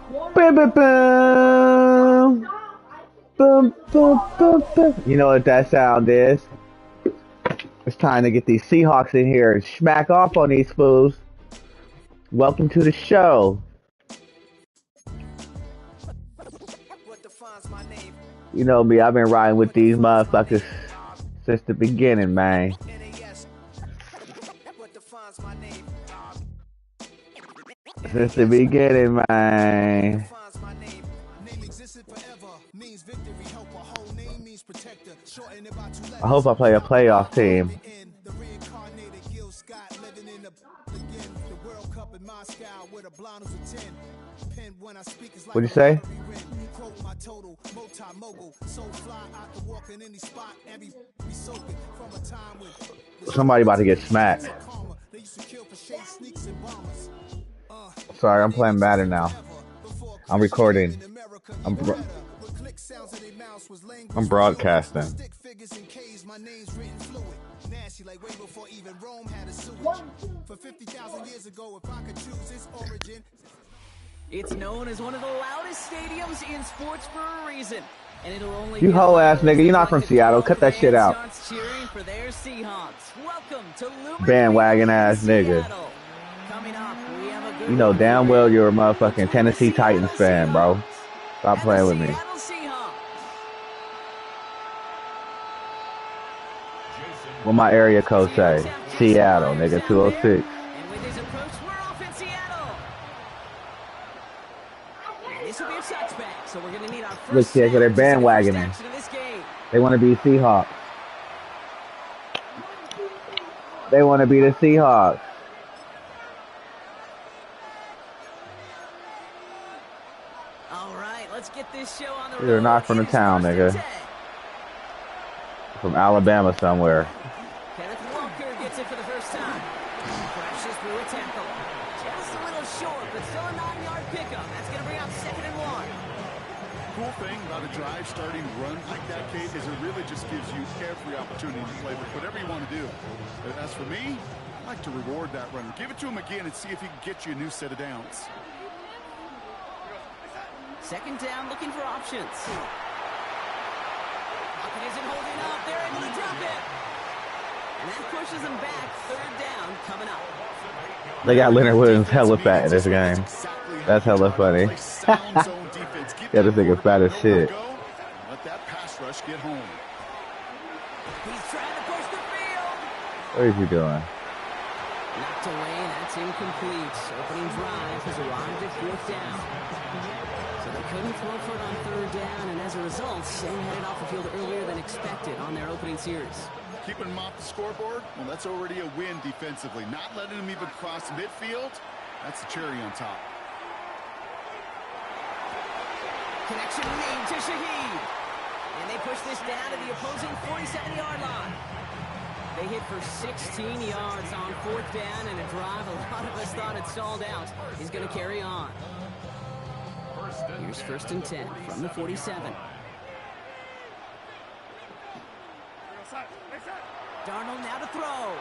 Boom, boom, boom. Boom, boom, boom, boom. You know what that sound is? It's time to get these Seahawks in here and smack off on these fools. Welcome to the show. You know me, I've been riding with these motherfuckers since the beginning, man. Since the beginning, man. I hope I play a playoff team. What'd you say? Somebody about to get smacked. Sorry, I'm playing Madden now. I'm recording. I'm broadcasting. It's known as one of the loudest stadiums in sports for a reason. And it'll only you hoe ass nigga, you're not from Seattle. Cut that shit out. For their Seahawks. Welcome to bandwagon ass nigga. You know damn well you're a motherfucking Tennessee Titans fan, bro. Stop playing with me. What my area code say? Seattle, nigga, 206. Look, kids, they're bandwagoning. They want to be Seahawks. They want to be the Seahawks. All right, let's get this show on the road. You're not from the town, nigga. From Alabama somewhere. Kenneth Walker gets it for the first time. Crashes through a tackle. Just a little short, but still a 9-yard pickup. That's going to bring out 2nd and 1. Cool thing about a drive starting run like that, Kate, is it really just gives you every opportunity to play with whatever you want to do. But as for me, I like to reward that runner. Give it to him again and see if he can get you a new set of downs. 2nd down, looking for options. Pocket isn't holding up. They're able to drop it. And that pushes them back. 3rd down coming up. They got Leonard Williams hella fat in this game. That's hella funny. Yeah, this nigga fat as shit. Let that pass rush get home. He's trying to push the field. What is he doing? Knocked away, that's incomplete. Opening drive has arrived at 4th down. So they couldn't throw for it on 3rd down, and as a result, they headed off the field earlier than expected on their opening series. Keeping him off the scoreboard, well, that's already a win defensively. Not letting him even cross midfield, that's the cherry on top. Connection made to Shaheed. And they push this down to the opposing 47-yard line. They hit for 16 yards on 4th down, and a drive a lot of us thought had stalled out is going to carry on. Here's 1st and 10 from the 47. Darnold now to throw.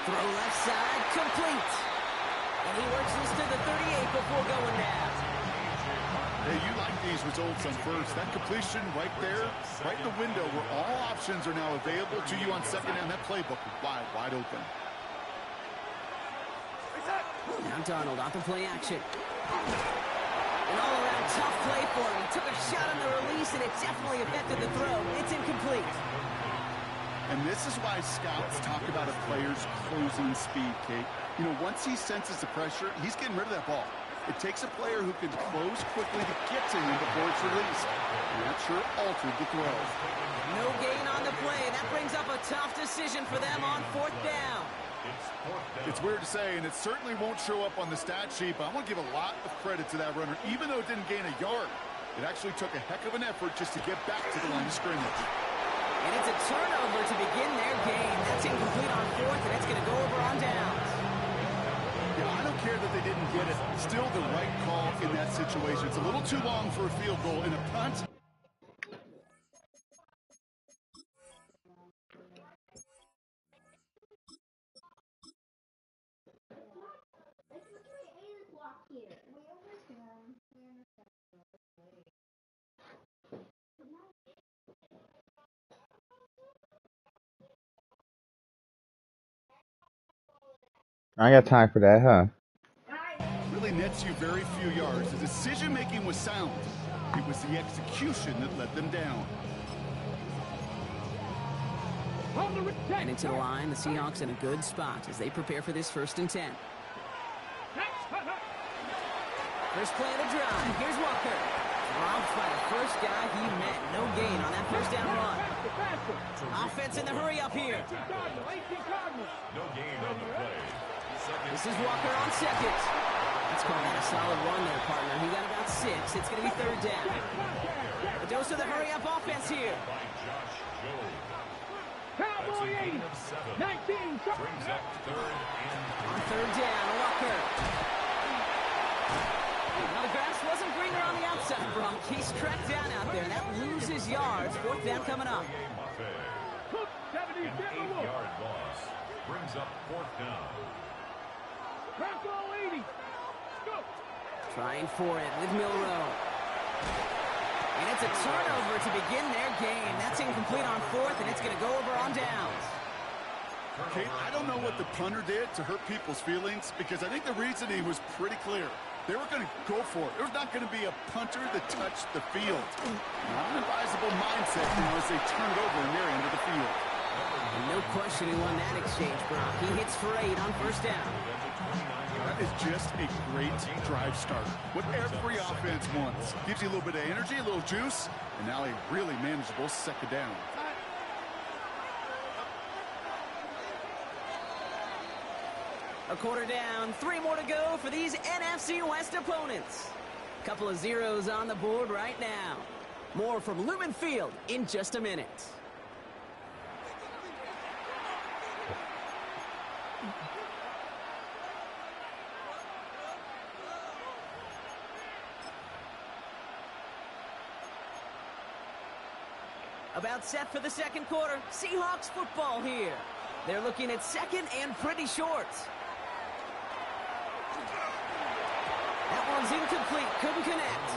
Throw left side, complete. And he works this to the 38 before going down. Hey, you like these results on first. That completion right there, right in the window where all options are now available to you on 2nd down. That playbook wide open. Now Darnold off the play action. An all-around tough play for him. He took a shot on the release, and it definitely affected the throw. It's incomplete. And this is why scouts talk about a player's closing speed, Kate. You know, once he senses the pressure, he's getting rid of that ball. It takes a player who can close quickly to get to him before it's released. And that sure altered the throw. No gain on the play. That brings up a tough decision for them on 4th down. It's weird to say, and it certainly won't show up on the stat sheet, but I want to give a lot of credit to that runner. Even though it didn't gain a yard, it actually took a heck of an effort just to get back to the line of scrimmage. And it's a turnover to begin their game. That's incomplete on 4th, and it's going to go over on downs. Yeah, I don't care that they didn't get it. Still the right call in that situation. It's a little too long for a field goal in a punt. I ain't got time for that, huh? Really nets you very few yards. The decision-making was sound. It was the execution that let them down. And into the line, the Seahawks in a good spot as they prepare for this 1st and 10. First play of the drive. Here's Walker. Robbed by the first guy he met. No gain on that 1st down run. Offense in the hurry up here. No gain on the play. This is Walker on 2nd. Let's call that a solid run there, partner. He got about 6. It's going to be 3rd down. A dose of the hurry-up offense here. Cowboy 80. 19. Brings up 3rd and On 3rd down, Walker. Now the grass wasn't greener on the outside, Bronk. He's tracked down out there, and that loses yards. 4th down coming up. An 8-yard loss. Brings up 4th down. Cowboy 80. Go. Trying for it with Milrow. And it's a turnover to begin their game. That's incomplete on 4th, and it's going to go over on downs. Kate, I don't know what the punter did to hurt people's feelings because I think the reasoning was pretty clear. They were going to go for it. There's not going to be a punter that touched the field. Not an advisable mindset as they turn it over in their end of the field. And no question who won that exchange, Brock. He hits for 8 on 1st down. That is just a great drive starter. What every offense wants. Gives you a little bit of energy, a little juice, and now a really manageable 2nd down. A quarter down, 3 more to go for these NFC West opponents. Couple of zeros on the board right now. More from Lumen Field in just a minute. About set for the 2nd quarter. Seahawks football here. They're looking at 2nd and pretty short. That one's incomplete. Couldn't connect.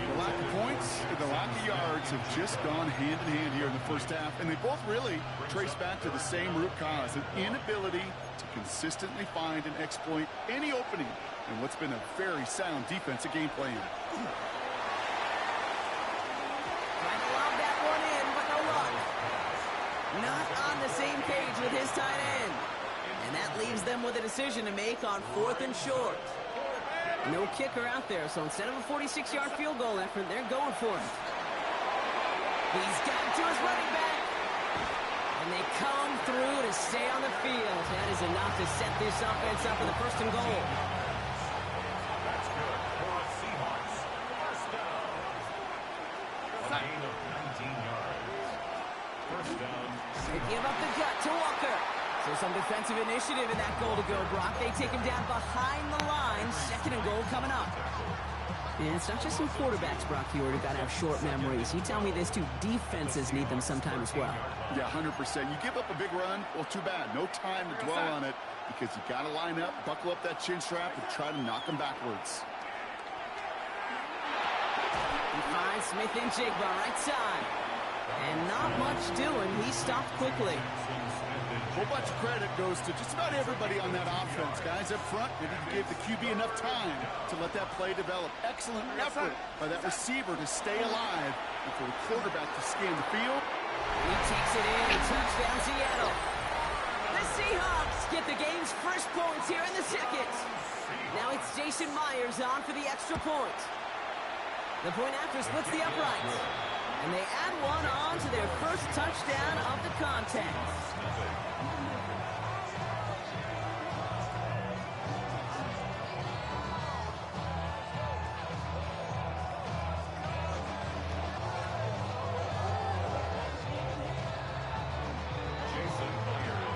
The lack of points and the lack of yards have just gone hand in hand here in the 1st half, and they both really trace back to the same root cause, an inability to consistently find and exploit any opening in what's been a very sound defensive game plan. Trying to lob that one in, but no luck. Not on the same page with his tight end. And that leaves them with a decision to make on 4th and short. No kicker out there, so instead of a 46-yard field goal effort, they're going for it. He's got it to his running back. And they come through to stay on the field. That is enough to set this offense up in the 1st and goal. That's good for the Seahawks. 1st down. A gain of 19 yards. 1st down. They give up the gut to Walker. So some defensive initiative in that goal to go, Brock. They take him down behind the line. 2nd and goal coming up. And it's not just some quarterbacks, Brock, you already got to have short memories. You tell me this too, defenses need them sometime as well. Yeah, 100%. You give up a big run, well, too bad. No time to dwell on it because you got to line up, buckle up that chin strap, and try to knock them backwards. He finds Smith and Jigba right side. And not much doing. He stopped quickly. A whole bunch of credit goes to just about everybody on that offense. Guys up front, they didn't give the QB enough time to let that play develop. Excellent effort by that receiver to stay alive and for the quarterback to scan the field. He takes it in. Touchdown, Seattle. The Seahawks get the game's first points here in the 2nd. Now it's Jason Myers on for the extra point. The point after splits the uprights. And they add one on to their first touchdown of the contest.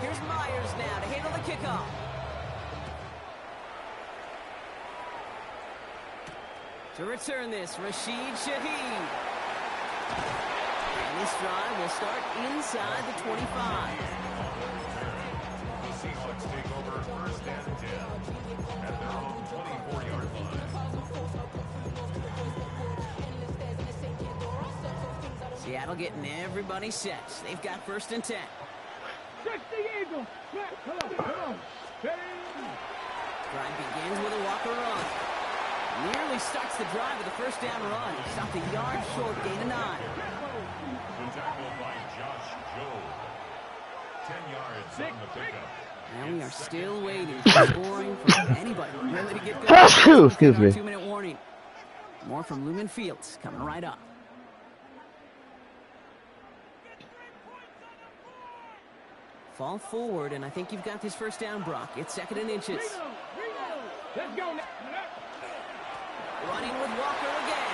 Here's Myers now to handle the kickoff. To return this, Rashid Shaheed. And this drive will start inside the 25. The Seahawks take over 1st and 10 at their own 24 Seattle getting everybody set. They've got 1st and 10. Stretch the eagle. Come on. Drive begins with a Walker run. Nearly starts the drive with a 1st down run. Stopped a yard short, gain of 9. The tackle by Josh Jobe. 10 yards on the pickup. And we are still waiting for scoring from anybody really to get going. Excuse me. 2-minute warning. More from Lumen Fields coming right up. Fall forward, and I think you've got this 1st down, Brock. It's 2nd and inches. Let's go. Running with Walker again.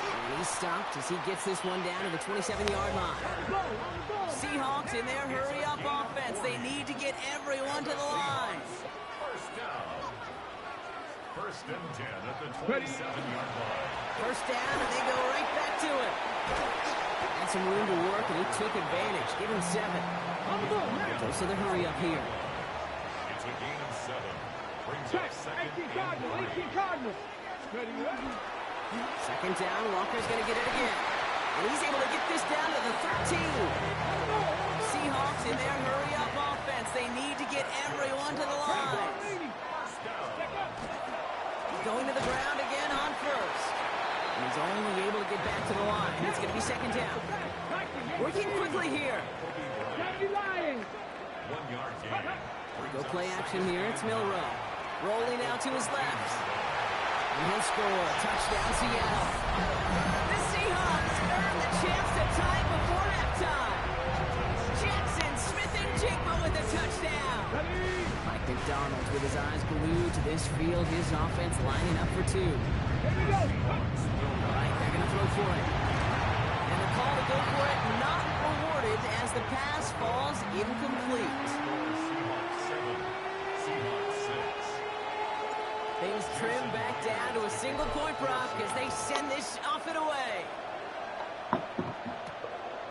And he's stopped as he gets this one down to the 27-yard line. Seahawks in their hurry-up offense. They need to get everyone to the line. 1st down. 1st and 10 at the 27-yard line. 1st down, and they go right back to it. Had some room to work, and he took advantage. Give him 7. Goes to the hurry-up here. It's a gain of 7. Brings up 2nd and 3. 2nd down, Walker's going to get it again. And he's able to get this down to the 13. Seahawks in their hurry-up offense. They need to get everyone to the line. Going to the ground again on 1st. And he's only able to get back to the line. It's going to be 2nd down. Working quickly here. 1 yard gain. Go play action here. It's Milrow. Rolling out to his left. And he'll score. Touchdown, Seattle. The Seahawks earn the chance to tie before halftime. Jackson, Smith, and Jigba with a touchdown. Mike McDonald with his eyes glued to this field. His offense lining up for 2. All right, they're going to throw for it. And the call to go for it not rewarded as the pass falls incomplete. Things trim back down to a single-point Brock as they send this off and away.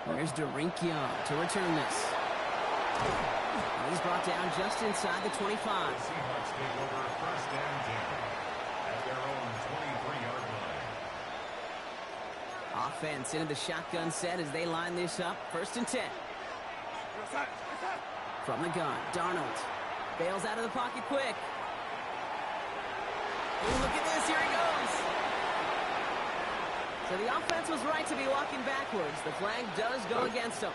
There's Derink Young to return this. And he's brought down just inside the 25. Seahawks take over 1st and 10 at their own 23-yard line. Offense into the shotgun set as they line this up. 1st and 10. From the gun, Darnold bails out of the pocket quick. Ooh, look at this, here he goes. So the offense was right to be walking backwards. The flag does go against them.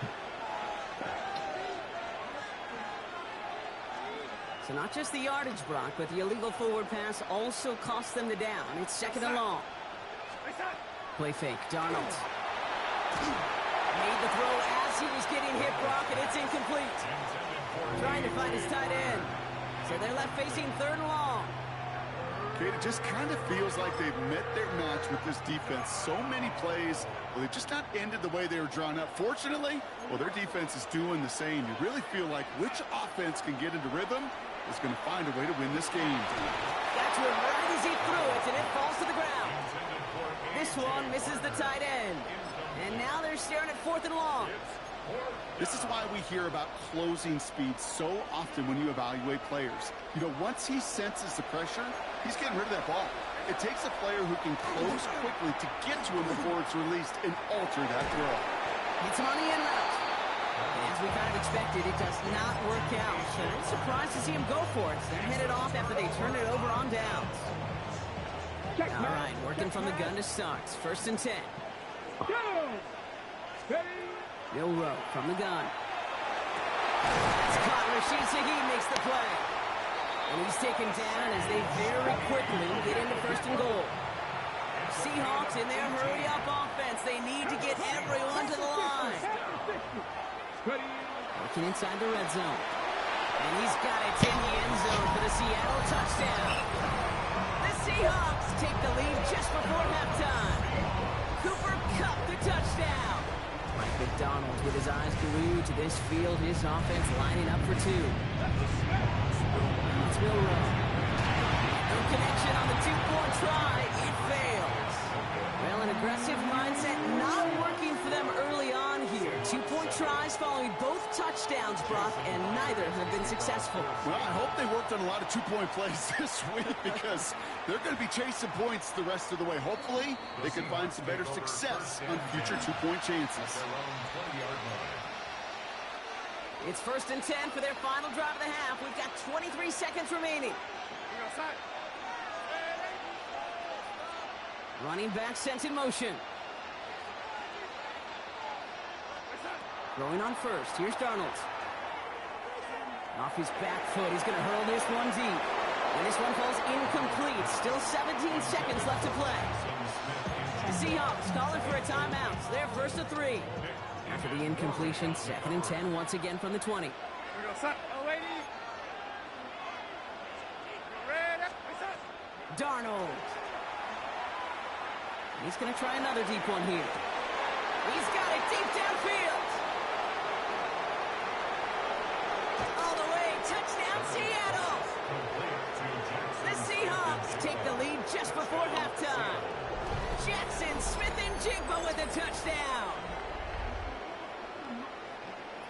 So not just the yardage, Brock, but the illegal forward pass also cost them the down. It's 2nd and long. Play fake, Darnold. Made the throw as he was getting hit, Brock, and it's incomplete. Trying to find his tight end. So they're left facing 3rd and long. It just kind of feels like they've met their match with this defense. So many plays, well, they just not ended the way they were drawn up. Fortunately, well, their defense is doing the same. You really feel like which offense can get into rhythm is going to find a way to win this game. Got to him right as he threw it, and it falls to the ground. This one misses the tight end. And now they're staring at 4th and long. This is why we hear about closing speed so often when you evaluate players. You know, once he senses the pressure, he's getting rid of that ball. It takes a player who can close quickly to get to him before it's released and alter that throw. It's on the in route. And as we kind of expected, it does not work out. So I'm surprised to see him go for it. They're headed off after they turn it over on downs. All right, working from the gun to start. 1st and 10. Milrow from the gun. It's caught. Rashid Shaheed makes the play. And he's taken down as they very quickly get into 1st and goal. Seahawks in their hurry-up offense. They need to get everyone to the line. Working inside the red zone. And he's got it in the end zone for the Seattle touchdown. The Seahawks take the lead just before halftime. Cooper Kupp the touchdown. Mike McDonald with his eyes glued to this field. His offense lining up for 2. It's Milrow. No connection on the 2-point try. It fails. Well, an aggressive mindset not working for them early on here. 2-point tries following both touchdowns, Brock, and neither have been successful. Well, I hope they worked on a lot of 2-point plays this week because they're going to be chasing points the rest of the way. Hopefully, they can find some better success on future 2-point chances. It's 1st and 10 for their final drive of the half. We've got 23 seconds remaining. Running back sent in motion. Throwing on first. Here's Darnold. Off his back foot. He's going to hurl this one deep. And this one falls incomplete. Still 17 seconds left to play. The Seahawks calling for a timeout. They're 1st and 3. After the incompletion, 2nd and 10 once again from the 20. Darnold. He's going to try another deep one here. He's got it deep downfield. All the way, touchdown Seattle. The Seahawks take the lead just before halftime. Jackson Smith-Njigba with a touchdown.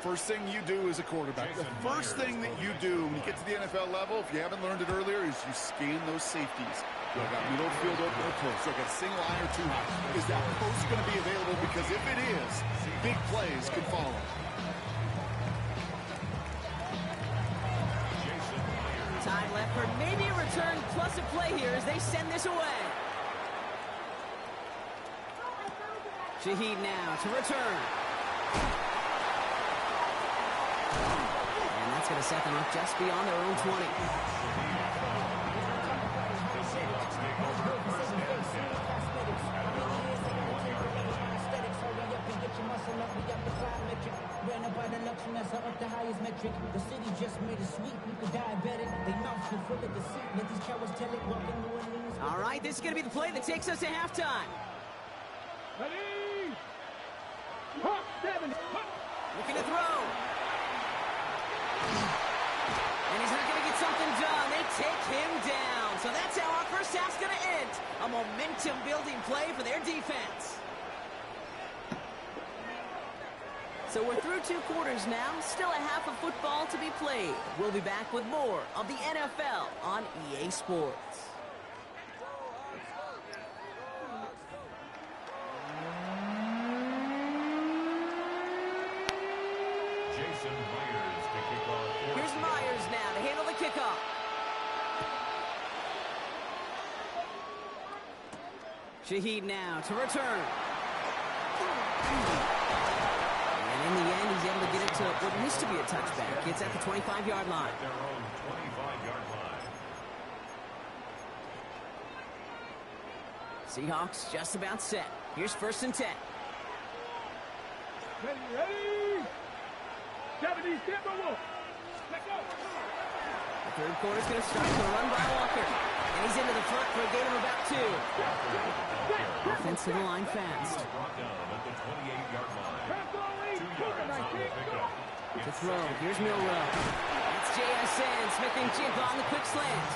First thing you do as a quarterback, the first thing that you do when you get to the NFL level, if you haven't learned it earlier, is you scan those safeties. Do I got middle field open or close? Do I got a single eye or two high? Is that post going to be available? Because if it is, big plays could follow. Time left for maybe a return plus a play here as they send this away. Shaheed now to return. And that's going to set them up just beyond their own 20. All right, this is going to be the play that takes us to halftime. Ready? Hop, 7. Looking to throw. And he's not going to get something done. They take him down. So that's how our first half's going to end. A momentum-building play for their defense. So we're through 2 quarters now. Still a half of football to be played. We'll be back with more of the NFL on EA Sports. Here's Myers now to handle the kickoff. Shaheed now to return. And in the end, he's able to get it to what used to be a touchback. It's at the 25-yard line. Their own 25-yard line. Seahawks just about set. Here's 1st and 10. Ready? 70, step by Wolf. Let's go. The third quarter's going to start with a run by Walker. And he's into the front for a gain of about 2. Offensive line fast. Brought down at the 28-yard line. 2 yards on the pickup. To throw. Here's Milrow. That's JSN. Smith-Njigba on the quick slant.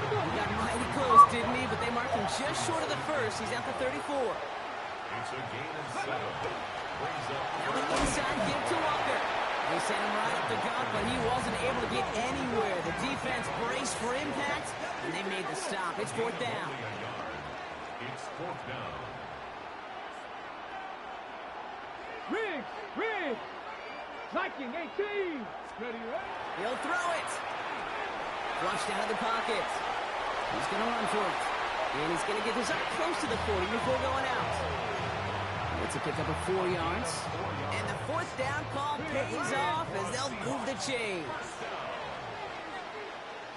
He got mighty close, didn't he? But they marked him just short of the first. He's at the 34. It's a gain of 7. Brings up Now the inside give to Walker. They sent him right up the gut, but he wasn't able to get anywhere. The defense braced for impact, and they made the stop. It's 4th down. It's 4th down. Riggs. Viking 18. Ready? He'll throw it. Flushed out of the pocket. He's going to run for it. And he's going to get this up close to the 40 before going out. It's a pickup of 4 yards. And the 4th down call pays off as they'll move the chains.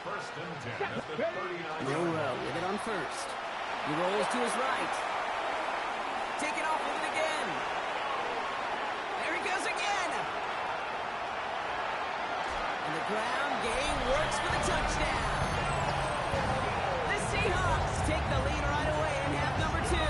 1st and 10 at the 39. Milrow with it on first. He rolls to his right. Taking off with it again. There he goes again. And the ground game works for the touchdown. The Seahawks take the lead right away in half number 2.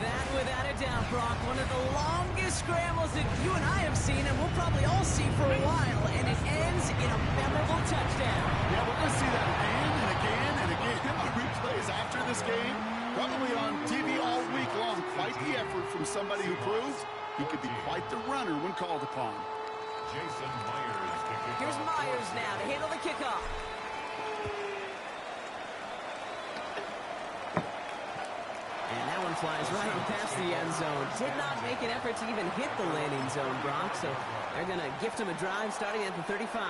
That, without a doubt, Brock, one of the longest scrambles that you and I have seen, and we'll probably all see for a while, and it ends in a memorable touchdown. Yeah, we're going to see that again and again and again on replays after this game. Probably on TV all week long. Quite the effort from somebody who proves he could be quite the runner when called upon. Jason Myers to kick Here's off. Myers now to handle the kickoff. And that one flies right on past the end zone. Did not make an effort to even hit the landing zone, Brock, so they're going to gift him a drive starting at the 35.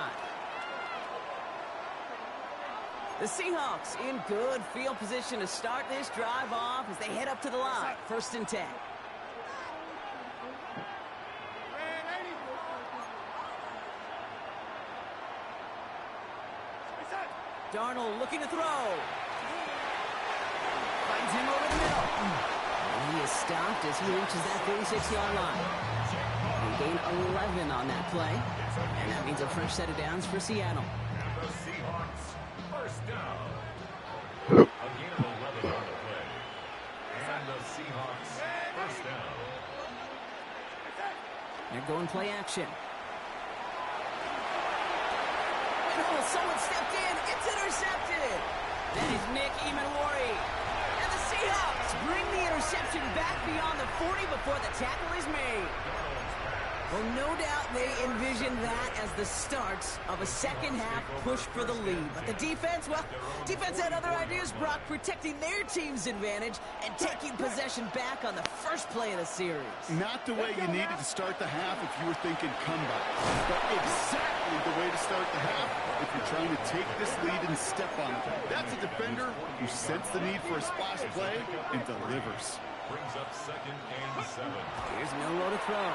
The Seahawks in good field position to start this drive off as they head up to the line. 1st and 10. Darnold looking to throw. Finds him over the middle. And he is stopped as he reaches that 36-yard line. They gain 11 on that play. And that means a fresh set of downs for Seattle. And the Seahawks, first down. A gain of 11 on the play. And the Seahawks, first down. They're going play action. Oh, someone stepped in. It's intercepted. That is Nick Emanwari. And the Seahawks bring the interception back beyond the 40 before the tackle is made. Well, no doubt they envisioned that as the start of a second-half push for the lead. But the defense, well, defense had other ideas, Brock, protecting their team's advantage and taking possession back on the first play of the series. Not the way you needed to start the half if you were thinking comeback, but exactly the way to start the half if you're trying to take this lead and step on it. That's a defender who sensed the need for a splash play and delivers. Brings up 2nd and 7. Here's Milroe to throw.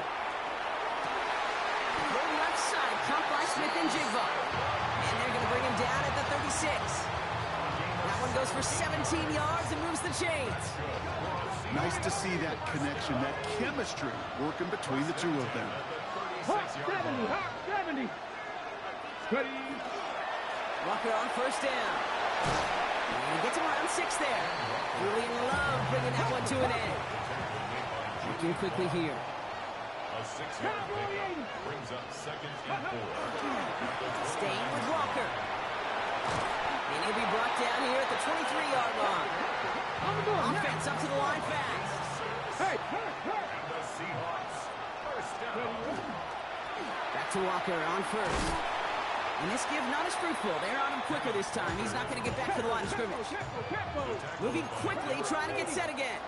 Throw left side, caught by Smith and Jigba. And they're going to bring him down at the 36. That one goes for 17 yards and moves the chains. Nice to see that connection, that chemistry working between the two of them. Hawk 70, Hawk 70. Ready. Walker on 1st down. And he gets him around 6 there. Julian Love bringing that one to an end. Working quickly here. A 6-yard pickup brings up 2nd and 4. Staying with Walker. And he'll be brought down here at the 23-yard line. Offense up to the line fast. Hey, And the Seahawks, first down. Back to Walker on 1st. And this give not as fruitful. They're on him quicker this time. He's not going to get back to the line of scrimmage. Moving quickly, trying to get set again.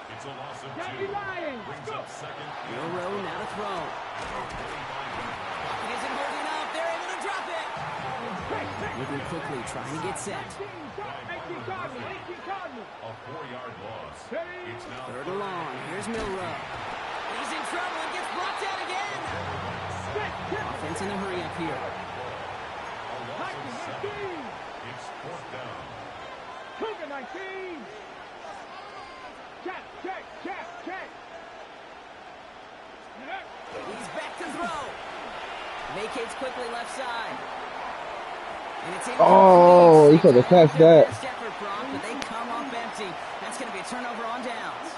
It's a loss of Can't 2. be lying. Brings up 2nd and Milroe now to throw. Pocket isn't holding up. They're able to drop it. Moving quickly, trying to get set. 18 Cardinals, 18 Cardinals. a 4-yard loss. It's now 3rd and long. Here's Milroe. He's in trouble and gets brought down again. Offense in a hurry up here. a loss of 7. It's 4th down. Cougar 19. Check. He's back to throw. Vacates quickly left side. And it's Oh, you could have touched that. Best effort, Brock, but they come up empty. That's going to be a turnover on downs.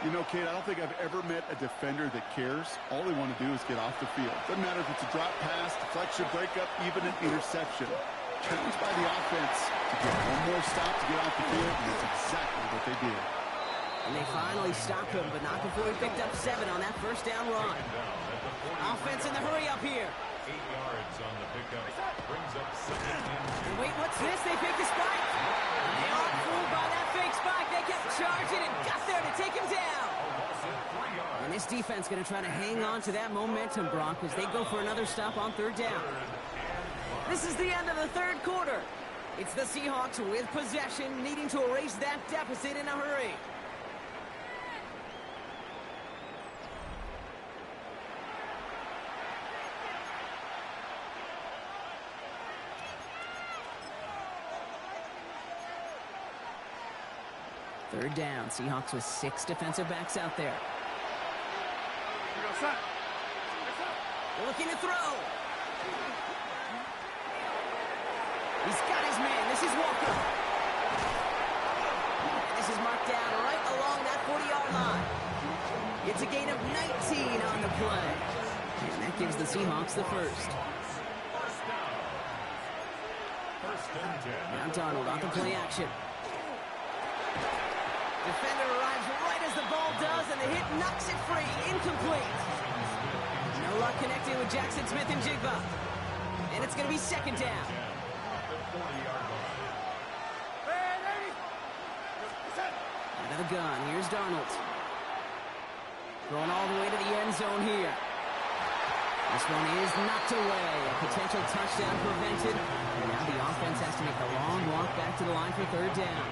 You know, Kate, I don't think I've ever met a defender that cares. All they want to do is get off the field. Doesn't matter if it's a drop pass, deflection, breakup, even an interception. Challenged by the offense to get one more stop to get off the field, and that's exactly what they did. And they finally stop him, but not before he picked up 7 on that 1st down run. Offense in the hurry up here. 8 yards on the pickup. Brings up 2nd and 2. And wait, what's this? They fake the spike. They aren't fooled by that fake spike. They kept charging and got there to take him down. And this defense going to try to hang on to that momentum, Brock, as they go for another stop on 3rd down. This is the end of the 3rd quarter. It's the Seahawks with possession, needing to erase that deficit in a hurry. Third down. Seahawks with 6 defensive backs out there. Looking to throw. He's got his man. This is Walker. And this is marked down right along that 40-yard line. It's a gain of 19 on the play. And that gives the Seahawks the first. First and 10. Now Darnold on the play action. Defender arrives right as the ball does, and the hit knocks it free. Incomplete. No luck connecting with Jackson Smith and Jigba. And it's going to be second down. Out of the gun. Here's Darnold. Going all the way to the end zone here. This one is knocked away. A potential touchdown prevented. And now the offense has to make a long walk back to the line for third down.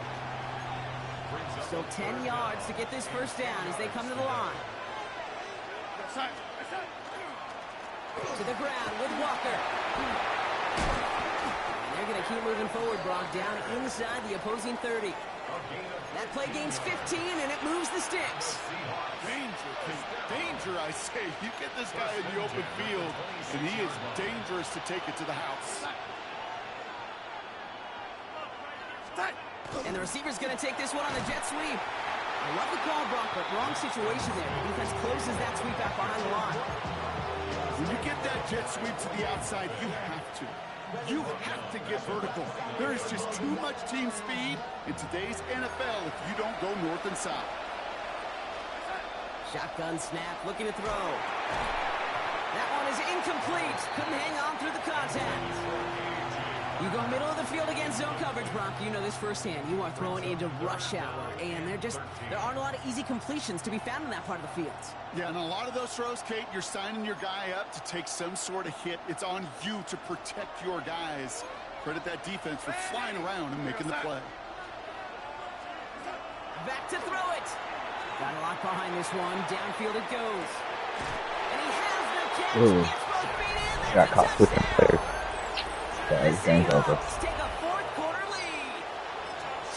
Still 10 yards to get this first down as they come to the line. To the ground with Walker. And they're going to keep moving forward, Brock, down inside the opposing 30. That play gains 15, and it moves the sticks. Danger, danger, I say. You get this guy in the open field, and he is dangerous to take it to the house. And the receiver's going to take this one on the jet sweep. I love the call, Brock, but wrong situation there. The defense closes that sweep back behind the line. When you get that jet sweep to the outside, you have to. You have to get vertical. There is just too much team speed in today's NFL if you don't go north and south. Shotgun snap, looking to throw. That one is incomplete. Couldn't hang on through the contact. You go middle of the field against zone coverage, Brock. You know this firsthand. You are throwing into rush hour, and there aren't a lot of easy completions to be found in that part of the field. Yeah, and a lot of those throws, Kate, you're signing your guy up to take some sort of hit. It's on you to protect your guys. Credit that defense for flying around and making the play. Back to throw it. Got a lot behind this one. Downfield it goes. And he has no catch. Ooh. Gets both feet in. Got caught with the players. The Game's over. Seahawks take a fourth quarter lead.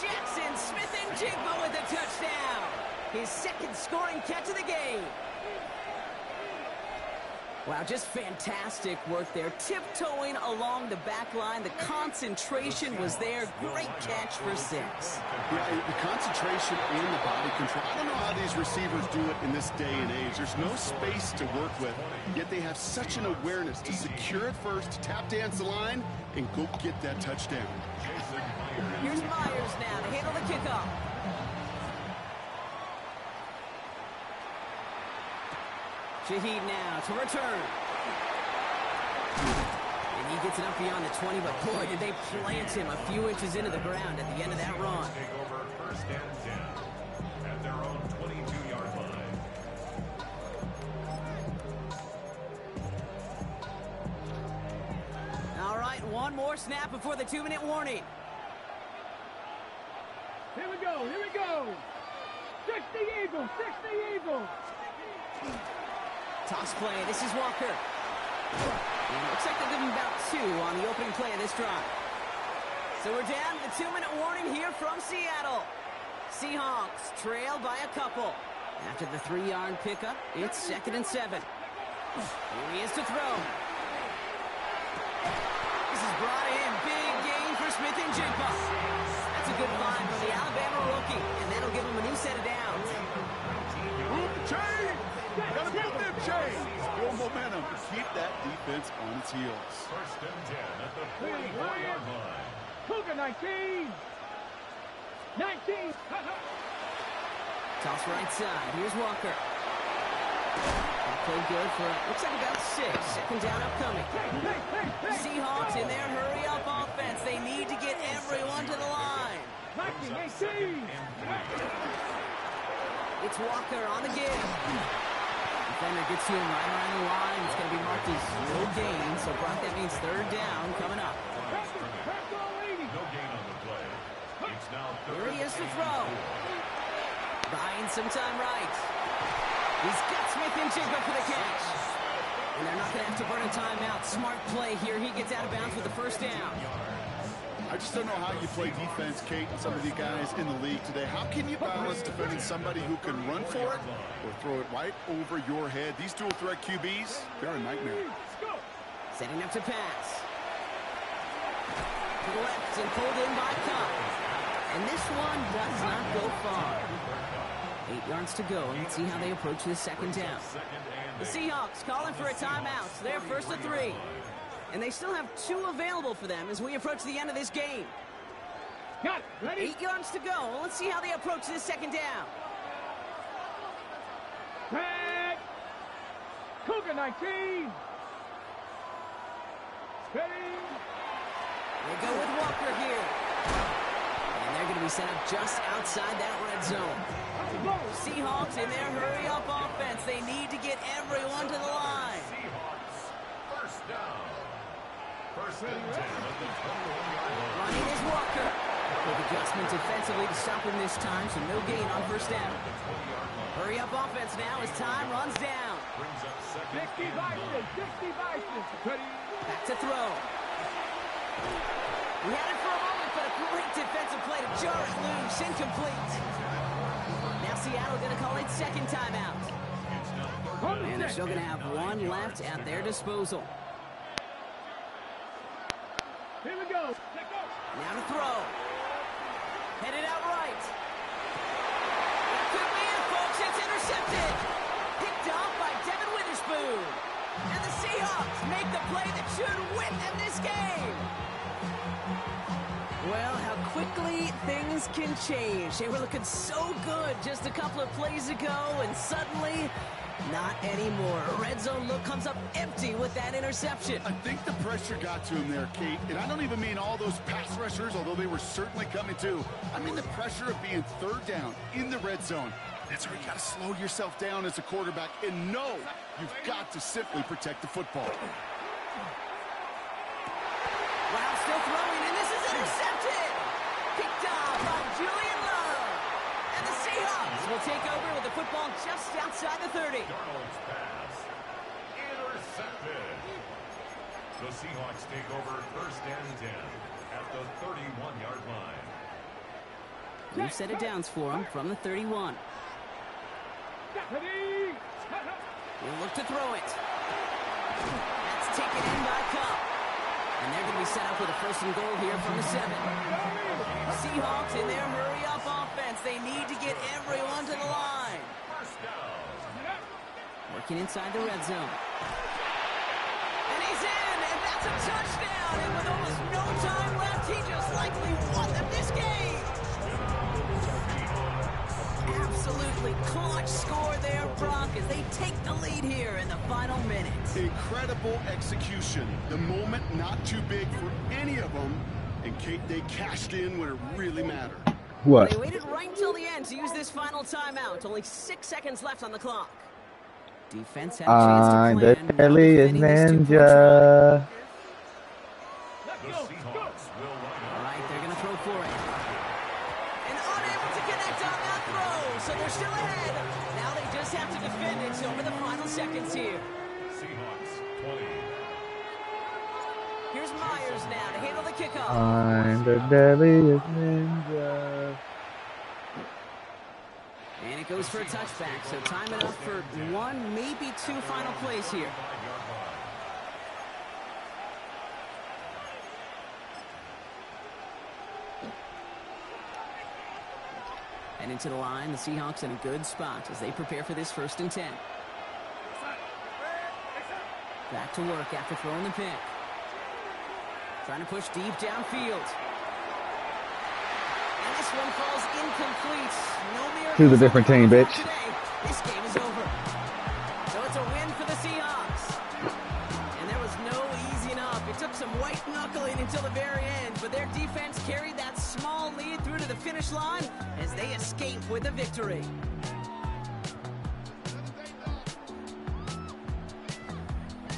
Jackson Smith and Jigba with a touchdown. His second scoring catch of the game. Wow, just fantastic work there. Tiptoeing along the back line. The concentration was there. Great catch for 6. Yeah, the concentration and the body control. I don't know how these receivers do it in this day and age. There's no space to work with, yet they have such an awareness to secure it first, tap dance the line, and go get that touchdown. Here's Myers now to handle the kickoff. Shaheed now to return. And he gets it up beyond the 20, but boy, did they plant him a few inches into the ground at the end of that run. Take over first and 10 at their own 22-yard line. All right, one more snap before the 2-minute warning. Here we go, here we go. 60 Eagles, 60 Eagles. Toss play, this is Walker. And it looks like they'll give him about 2 on the opening play of this drive. So we're down to the 2-minute warning here from Seattle. Seahawks trail by a couple. After the 3-yard pickup, it's 2nd and 7. Here he is to throw. This is brought in. Big gain for Smith and Jigba. That's a good find from the Alabama rookie, and that'll give him a new set of downs. Move the chain! Gotta move them chains! Build momentum to keep that defense on its heels. First and 10 at the 44-yard line. Cougar 19. 19. Toss right side. Here's Walker. That played good for, looks like about 6. 2nd down upcoming. Seahawks in their hurry-up offense. They need to get everyone to the line. 19, 18. It's Walker on the give. Defender gets to him right around the line. It's going to be marked as no gain. So, Brock, that means 3rd down coming up. No gain on the play. It's now Here he is to throw. Buying some time right. He's got Smith and Jigba for the catch. And they're not going to have to burn a timeout. Smart play here. He gets out of bounds with the 1st down. I just don't know how you play defense, Kate, and some of the guys in the league today. How can you balance defending somebody who can run for it or throw it right over your head? These dual threat QBs, they're a nightmare. Setting up to pass. To the left and pulled in by Cup. And this one does not go far. 8 yards to go. Let's see how they approach this 2nd down. The Seahawks calling for a timeout. So they're 1st and 3. And they still have 2 available for them as we approach the end of this game. Got it. Ready? 8 yards to go. Let's see how they approach this second down. Tag. Cougar 19. Ready? They go with Walker here. And they're going to be set up just outside that red zone. Seahawks in their hurry-up offense. They need to get everyone to the line. Seahawks, first down. First and 10 at the 21-yard line. Running is Walker. Quick adjustment defensively to stop him this time, so no gain on first down. Hurry-up offense now as time runs down. Brings up second. 60 Vikings. 60 Vikings. Ready? Back to throw. We had it for a moment, but a great defensive play to jar it loose. Incomplete. Now Seattle going to call it second timeout. And they're still going to have one left at their disposal. Here we go. Let's go. Now to throw. Headed out right. That could be it, folks. It's intercepted. Picked off by Devin Witherspoon. And the Seahawks make the play that should win them this game. Well, how quickly things can change. They were looking so good just a couple of plays ago, and suddenly, not anymore. A red zone look comes up empty with that interception. I think the pressure got to him there, Kate. And I don't even mean all those pass rushers, although they were certainly coming too. I mean the pressure of being third down in the red zone. That's where you got to slow yourself down as a quarterback and know you've got to simply protect the football. Wow, still throwing, and this is intercepted. Picked off by Julian Love. And the Seahawks will take over with the football just outside the 30. Darnold's pass. Intercepted. The Seahawks take over first and 10 at the 31-yard line. New set of downs for them from the 31. Ready? We'll look to throw it. That's taken in by Cup. And they're going to be set up with a first and goal here from the 7. Seahawks in their hurry-up offense. They need to get everyone to the line. First down. Working inside the red zone. And he's in, and that's a touchdown. And with almost no time left, he just likely won them this game. Absolutely clutch score there, Brock, as they take the lead here in the final minutes. Incredible execution. The moment not too big for any of them. And Kate, they cashed in when it really mattered. What? They waited right until the end to use this final timeout. Only 6 seconds left on the clock. Defense had a chance to I'm plan. the deadliest ninja. Let's The go. Seahawks will line All up. right, they're going to throw for it. And unable to connect on that throw, so they're still ahead. Now they just have to defend it over the final seconds here. Seahawks 20. Here's Myers now to handle the kickoff. I'm the deadliest ninja. And it goes for a touchback, so time enough for one, maybe two final plays here. 5-yard line. And into the line, the Seahawks in a good spot as they prepare for this 1st and 10. Back to work after throwing the pick. Trying to push deep downfield. And this one falls incomplete. No miracles. Choose a different team, bitch. Today, this game is over. So it's a win for the Seahawks. And there was no easing up. It took some white knuckling until the very end, but their defense carried that small lead through to the finish line as they escape with a victory.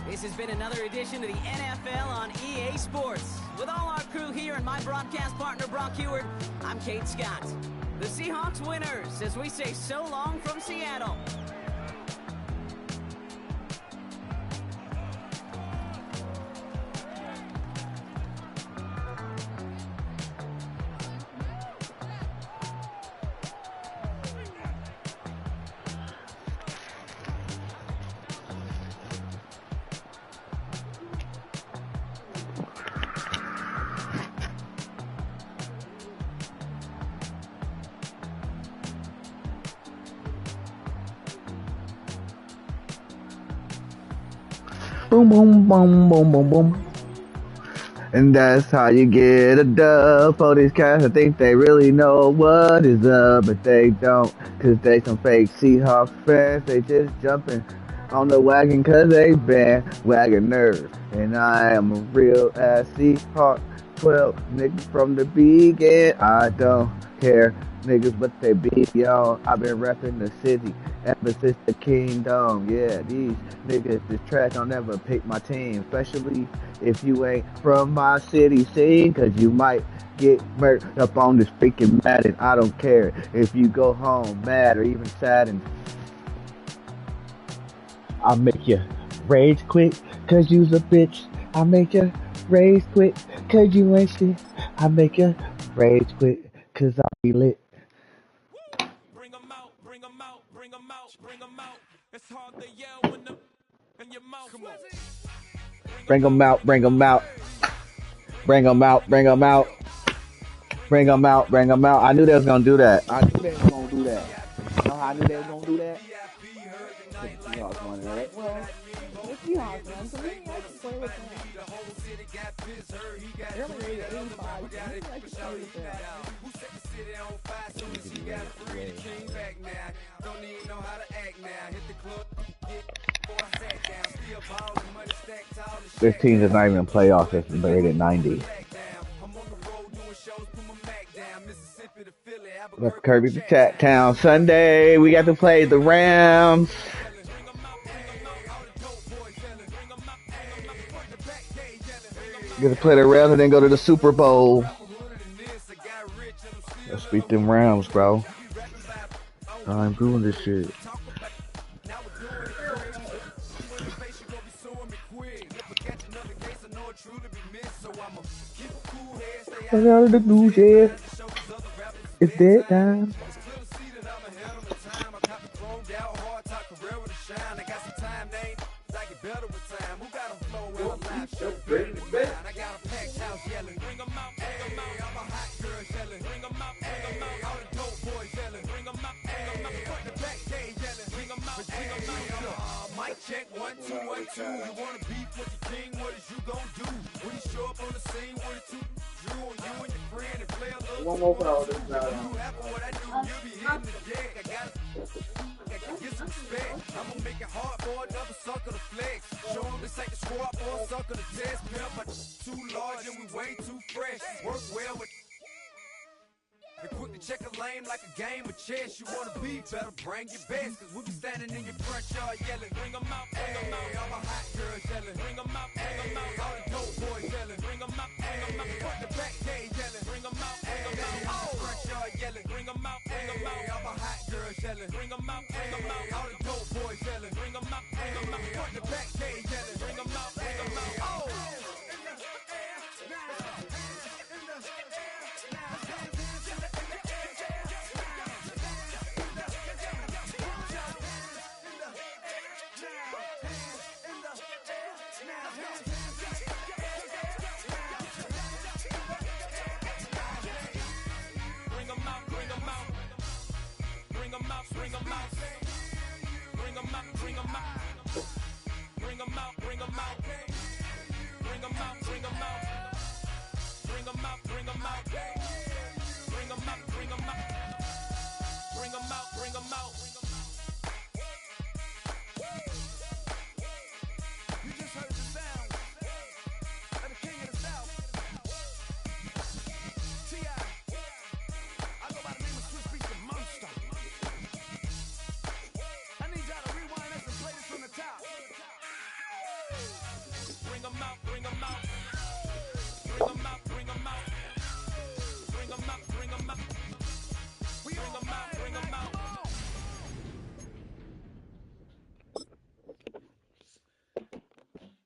This has been another edition of the NFL on EA Sports. With all our crew here and my broadcast partner, Brock Heward, I'm Kate Scott. The Seahawks winners as we say so long from Seattle. Boom, boom, boom, boom, boom, boom. And that's how you get a dub. For these cats, I think they really know what is up, but they don't, cause they some fake Seahawks fans. They just jumping on the wagon cause they been wagon nerds. And I am a real ass Seahawk 12 niggas from the beginning. I don't care niggas but they be yo. I've been repping the city ever since the kingdom. Yeah, these niggas is trash. I'll never pick my team, especially if you ain't from my city scene, cause you might get murdered up on this freaking Madden. I don't care if you go home mad or even sad, and I'll make you rage quit cause you's a bitch. I'll make you rage quit cause you ain't shit. I'll make you rage quit cause I'll be lit. Bring 'em out, bring 'em out, bring 'em out, bring 'em out. It's hard to yell when the in your mouth. Come on. Bring 'em out, bring 'em out. Bring 'em out, bring 'em out. Bring 'em out, bring 'em out. I knew they was gonna do that. I knew they was gonna do that. You know how I knew they was gonna do that? The Seahawks won, right? Well, the Seahawks won, so maybe I should play with them. They're only rated 85, so maybe I should play with them. This team is not even in playoffs. It's rated 90. Let's Kirby to Chat Town Sunday. We got to play the Rams. Get to play the Rams and then go to the Super Bowl. Let's beat them Rams, bro. I'm doing this shit. Get out of the news, yeah. It's dead time. Check 1 2 1 2. You wanna beef with the king? What is you gonna do when you show up on the scene with a two drew on you and your friend and play a little? One more foul. You have what I do, you'll be hitting the deck. I gotta get some respect. I'm gonna make it hard for another sucker to flex. Show 'em this ain't the squad for a sucker to test. Pimp, but too large and we way too fresh. Work well with. And quick to check a lane like a game of chess. You wanna be better, bring your best. Cause we be standing in your front yard yelling. Bring 'em out, hey, all my hot girls yelling. Bring 'em out, hey, all the dope boys yelling. Bring 'em out, hey, front the back gate yelling. Bring 'em out, hey, front yard yelling. Bring 'em out, hey, all my hot girls yelling. Bring 'em out, hey, all the dope boys yelling. Bring 'em out, hey, front the back gate yelling. Bring 'em out, oh.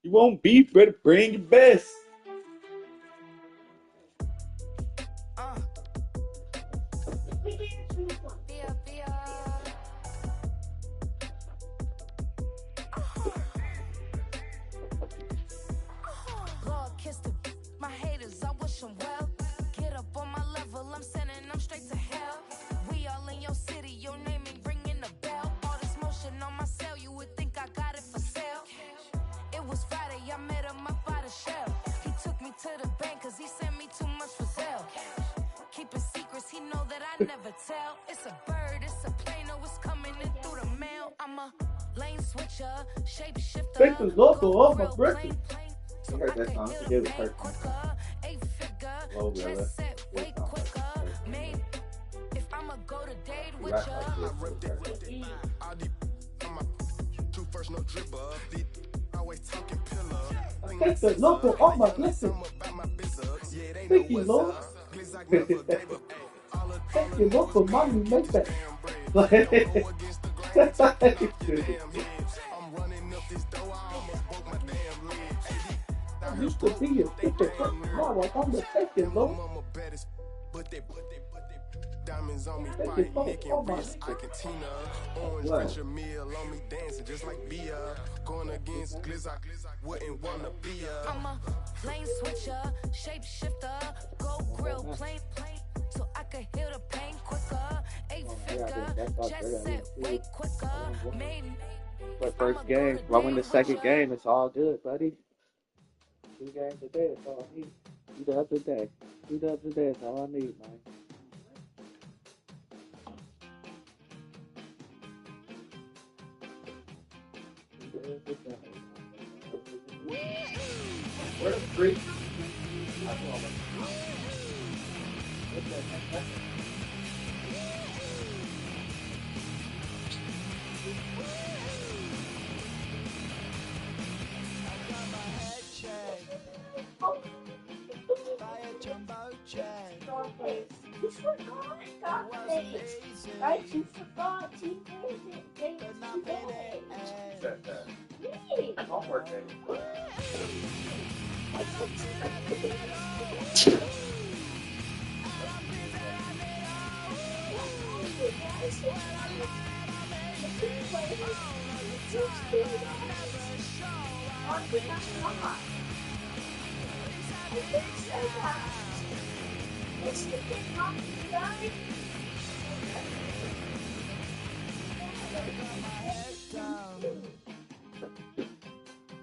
You won't beef, better bring your best. God kissed him. My haters, I wish them well. Get up on my level, I'm sending them straight to hell. We all in your city, your name ain't ringing the bell. All this motion on my cell, you would think I got it for sale. It was Friday, I met him up by the shell. you know that I never tell. It's a bird, it's a plane, oh, it's coming in through the mail. I'm a lane switcher, shape Take shifter, the local go off my grill, birthday. so You I heard that could song? I heal forget the the pain person. quicker. 8-figure, Low brother. dress set way quicker. Made if I'ma go to date with Rap ya. like this. All these on my true first no dribble. These always talking pillar. Take the local off my birthday. About my business. Yeah, they know Thank you, what's Lord. up. Glizzy never gave up. All of Thank you, Lord, for money make that. don't go against the grain. Taking off your damn heads. I'm running up this door. I almost broke my damn leg. I used to be a ticket, but now I'm the second, Lord. Mama bet it's but they diamonds on me Thank you, fight, Lord. neck Oh and my wrist, I can Tina. Orange Wow. Richard meal on me dancing just like Bia. Going against Glizzy, wouldn't wanna be a. I'm a lane switcher, shape shifter, go grill, plane, so I could heal the pain quicker. 8-figure, just set way quicker. Made But first game, if I win the second game, it's all good, buddy. 2 games a day, that's all I need. 2 dubs a day. 2 dubs a day, that's all I need, man. Where's the free? You forgot dates, right? You forgot 2 days. Me. Homework day.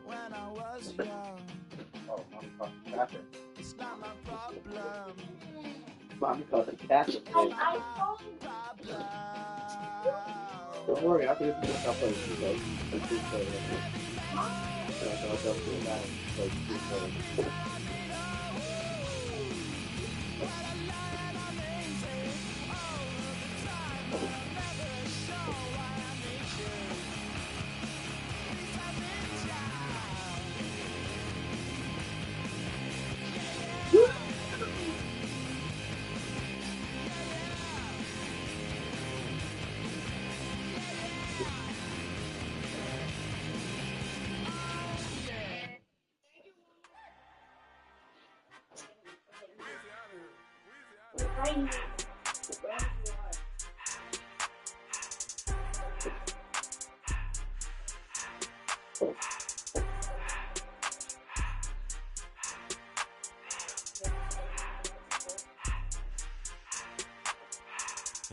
When I was young, Oh, mommy caught the catcher. it's not my problem. Mommy caught the catcher. Problem. Don't worry, after this, we'll stop playing FIFA. Let's do play it. Don't do that. Play FIFA.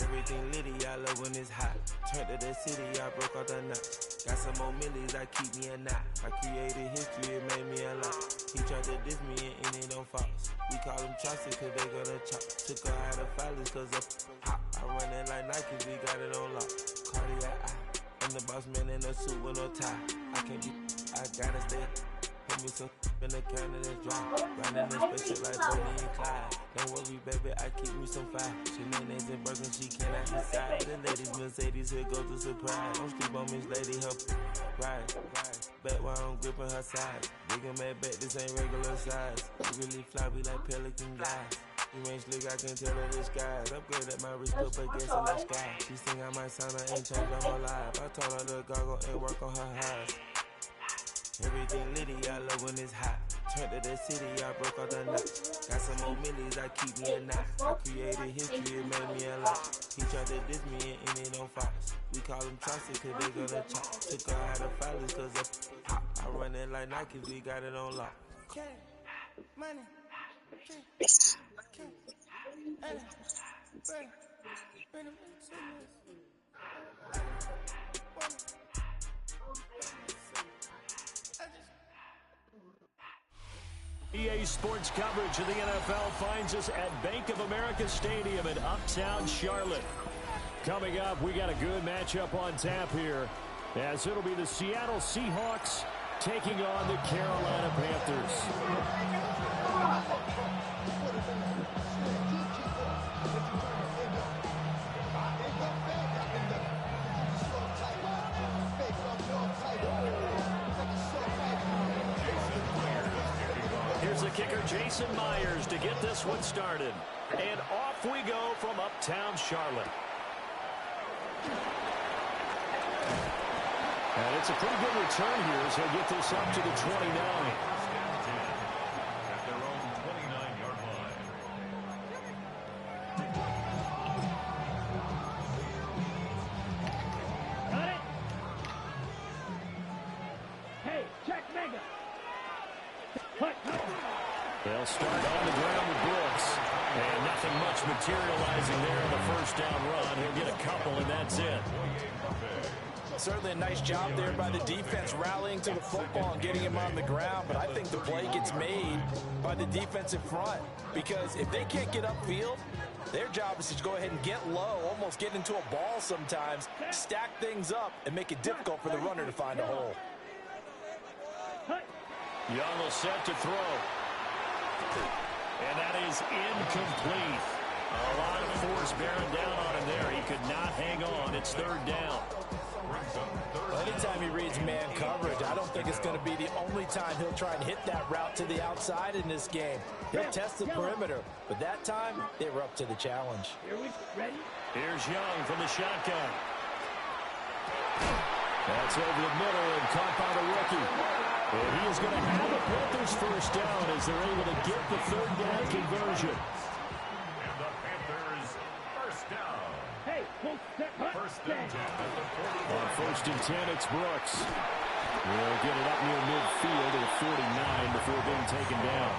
Everything litty, I love when it's hot. Turned to the city, I broke out the knot. Got some more millies that keep me a knot. I created history, it made me a lot. He tried to diss me and it don't false. We call them chopsticks cause they gonna chop. Took her out of filers cause of hot. I run it like Nike, we got it on lock. Cardiac eye. I'm the boss man in a suit with no tie. I can't be, I gotta stay. Put me some in the can of this dry. Riding this spaceship like Bonnie and Clyde. Don't worry, baby, I keep me some fire. Shenanigans and Birkin, she cannot decide. The ladies, Mercedes, here goes the surprise. Don't sleep on Miss Lady, help ride. Bet while I'm gripping her side. Big and mad bet, this ain't regular size. You really fly, we like pelican guys. You ain't slick, I can tell her the skies. Upgrade at my wrist, put her gas in the sky. She think I might sign her and change her whole life. I told her to goggle and work on her highs. Everything litty, I love when it's hot. Turned to the city, I broke out the knot. Got some more millies, I keep me a knot. I created history, it made me a lot. He tried to diss me and it don't fox. We call them chopsticks cause they gonna chop. Took her out of filers cause of hot. I run it like Nike, we got it on lock. Money. EA Sports coverage of the NFL finds us at Bank of America Stadium in Uptown Charlotte. Coming up, we got a good matchup on tap here, as it'll be the Seattle Seahawks taking on the Carolina Panthers. Here's the kicker, Jason Myers, to get this one started. And off we go from Uptown Charlotte. And it's a pretty good return here as he'll get this up to the 29. At their own 29-yard line. Got it? Hey, check mega. They'll start on the ground with Brooks. And nothing much materializing there on the first down run. He'll get a couple, and that's it. Certainly a nice job there by the defense rallying to the football and getting him on the ground, but I think the play gets made by the defensive front, because if they can't get upfield, their job is to go ahead and get low, almost get into a ball sometimes, stack things up, and make it difficult for the runner to find a hole. Young will set to throw. And that is incomplete. A lot of force bearing down on him there. He could not hang on. It's third down. Well, anytime he reads man coverage, I don't think it's going to be the only time he'll try and hit that route to the outside in this game. He'll test the perimeter, but that time, they were up to the challenge. Here's Young from the shotgun. That's over the middle and caught by the rookie. And he is going to have the Panthers first down as they're able to get the third down conversion. And the Panthers first down. Hey, First and 10 at the 40. On first and 10, it's Brooks. We'll get it up near midfield to the 49 before being taken down.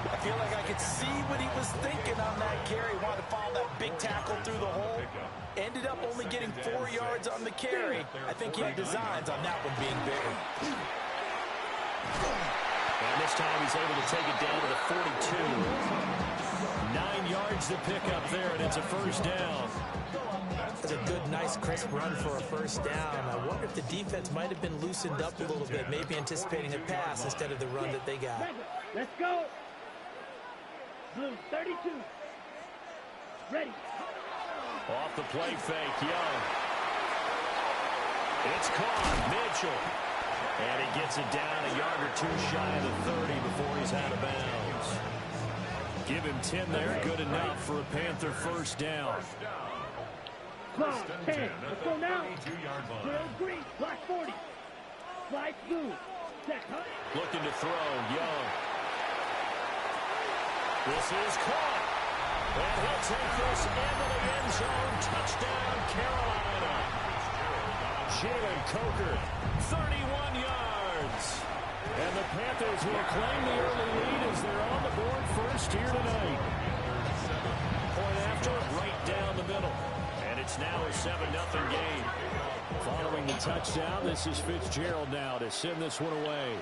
I feel like I could see what he was thinking on that carry. Wanted to follow that big tackle through the hole. Ended up only getting 4 yards on the carry. I think he had designs on that one being bigger. And this time he's able to take it down to the 42. 9 yards to pick up there, and it's a first down. It's a good, nice, crisp run for a first down. I wonder if the defense might have been loosened up a little bit, maybe anticipating a pass instead of the run that they got. Let's go. Blue 32. Ready. Off the play fake, Young. It's caught, Mitchell. And he gets it down a yard or two shy of the 30 before he's out of bounds. Give him 10 there, good enough for a Panther first down. Flag 10. Let's go now. 22-yard line. Trail green. Black 40. Flag blue. Set. Looking to throw, Young. This is caught. And he'll take this into the end zone. Touchdown, Carolina. Jalen Coker, 31 yards. And the Panthers will claim the early lead as they're on the board first here tonight. Point after, right down the middle. And it's now a 7-0 game. Following the touchdown, this is Fitzgerald now to send this one away.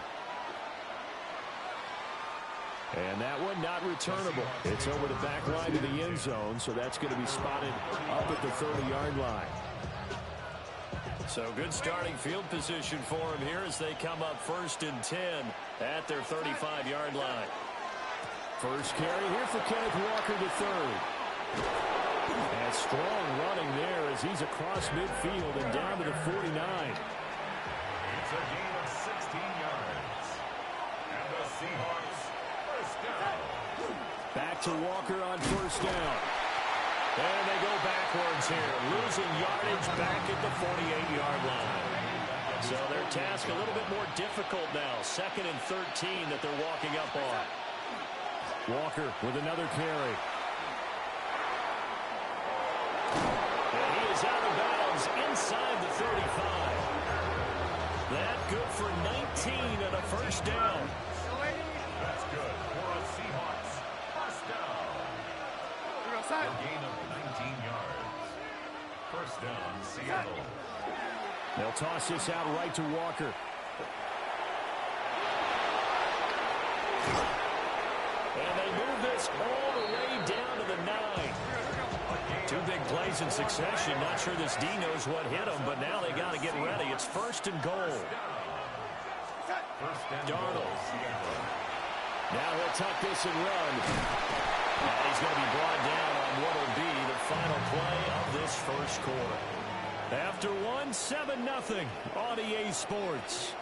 And that one not returnable. It's over the back line of the end zone, so that's going to be spotted up at the 30-yard line. So good starting field position for him here as they come up first and 10 at their 35-yard line. First carry here for Kenneth Walker III. And strong running there as he's across midfield and down to the 49. It's a gain of 16 yards. And the Seahawks first down. Back to Walker on first down. And they go backwards here, losing yardage back at the 48-yard line. So their task a little bit more difficult now. 2nd and 13 that they're walking up on. Walker with another carry. And he is out of bounds inside the 35. That good for 19 and a first down. That's good for a Seahawks first down. A gain of 19 yards. First down, Seattle. They'll toss this out right to Walker. And they move this all the way down to the 9. Two big plays in succession. Not sure this D knows what hit him, but now they got to get ready. It's 1st and goal. Darnold. Now he'll tuck this and run. And he's going to be brought down on what will be the final play of this first quarter. After 7-0 on EA Sports.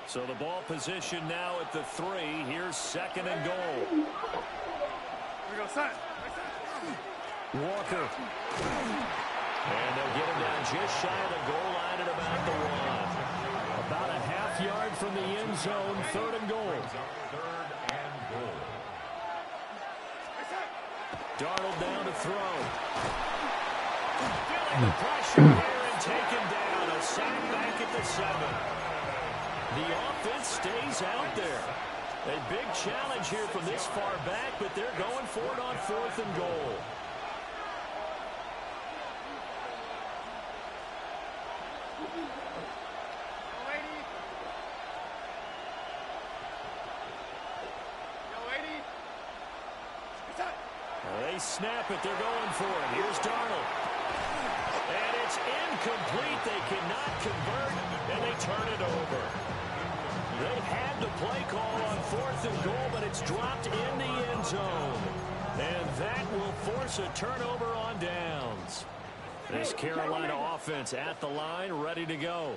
So the ball position now at the 3. Here's 2nd and goal. Here we go, son. Walker. And they'll get him down just shy of the goal line at about the 1. About a half yard from the end zone. 3rd and goal. Darnold down to throw. Feeling the pressure here and taken down. A sack back at the 7. The offense stays out there. A big challenge here from this far back, but they're going for it on 4th and goal. They snap it. They're going for it. Here's Darnold. And it's incomplete. They cannot convert, and they turn it over. They had the play call on 4th and goal, but it's dropped in the end zone. And that will force a turnover on downs. This Carolina offense at the line, ready to go.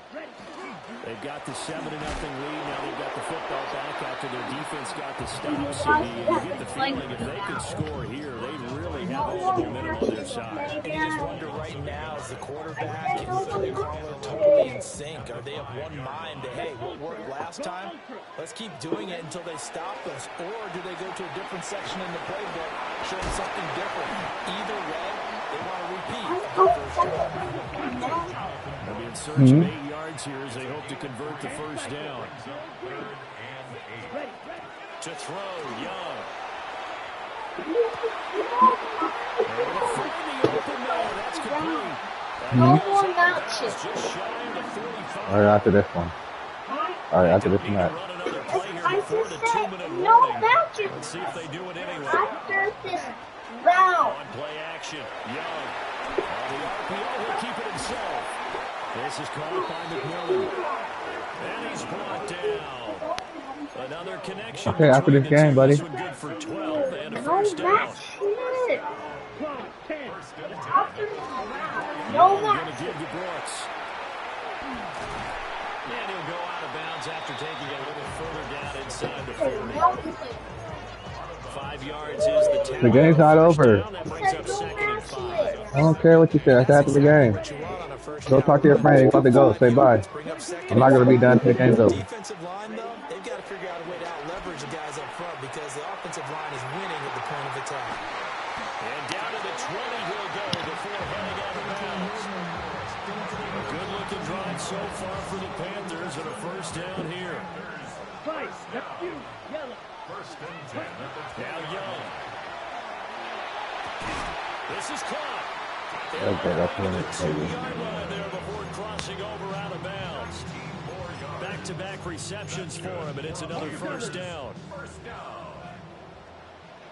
They've got the 7-0 lead. Now they've got the football back after their defense got the stop. So you get the feeling if they could score here, they really have all the momentum on their side. And you just wonder right now, is the quarterback and the play caller totally in sync? Are they of one mind that, hey, what worked last time? Let's keep doing it until they stop us. Or do they go to a different section in the playbook, showing something different? Either way, they want to repeat. They'll be in search of 8 yards here as they hope to convert the first down. To throw, Young. Able to find the open man. That's complete. No more matches. Just shy of the 45. All right, after this one. All right, after this match. I just said no matches. Let's see if they do it anyway. After this round. On play action, Young. The RPO will keep it himself. This is caught by McMillan. And he's brought down. Another connection. Okay, after this game, buddy. This one good for 12 and a No first down. match shit. After this round. No Going match. to give to Brooks. And he'll go out of bounds after taking a little further down inside the 40. 5 yards is the tackle. The game's not over. That brings up 2nd and 5. I don't care what you say. That's after the game. Go talk to your friend. You're about to go. Say bye. I'm not going to be done until the game's over. Defensive line, though, they've got to figure out a way to out-leverage the guys up front because the offensive line is winning at the point of attack. And down to the 20 he'll go before heading out of bounds. A good-looking drive so far for the Panthers and a first down here. Yellow. Now Young. This is caught. Okay, that's when The it's 2-yard line there before crossing over out of bounds. Back-to-back receptions for him, and it's another first down.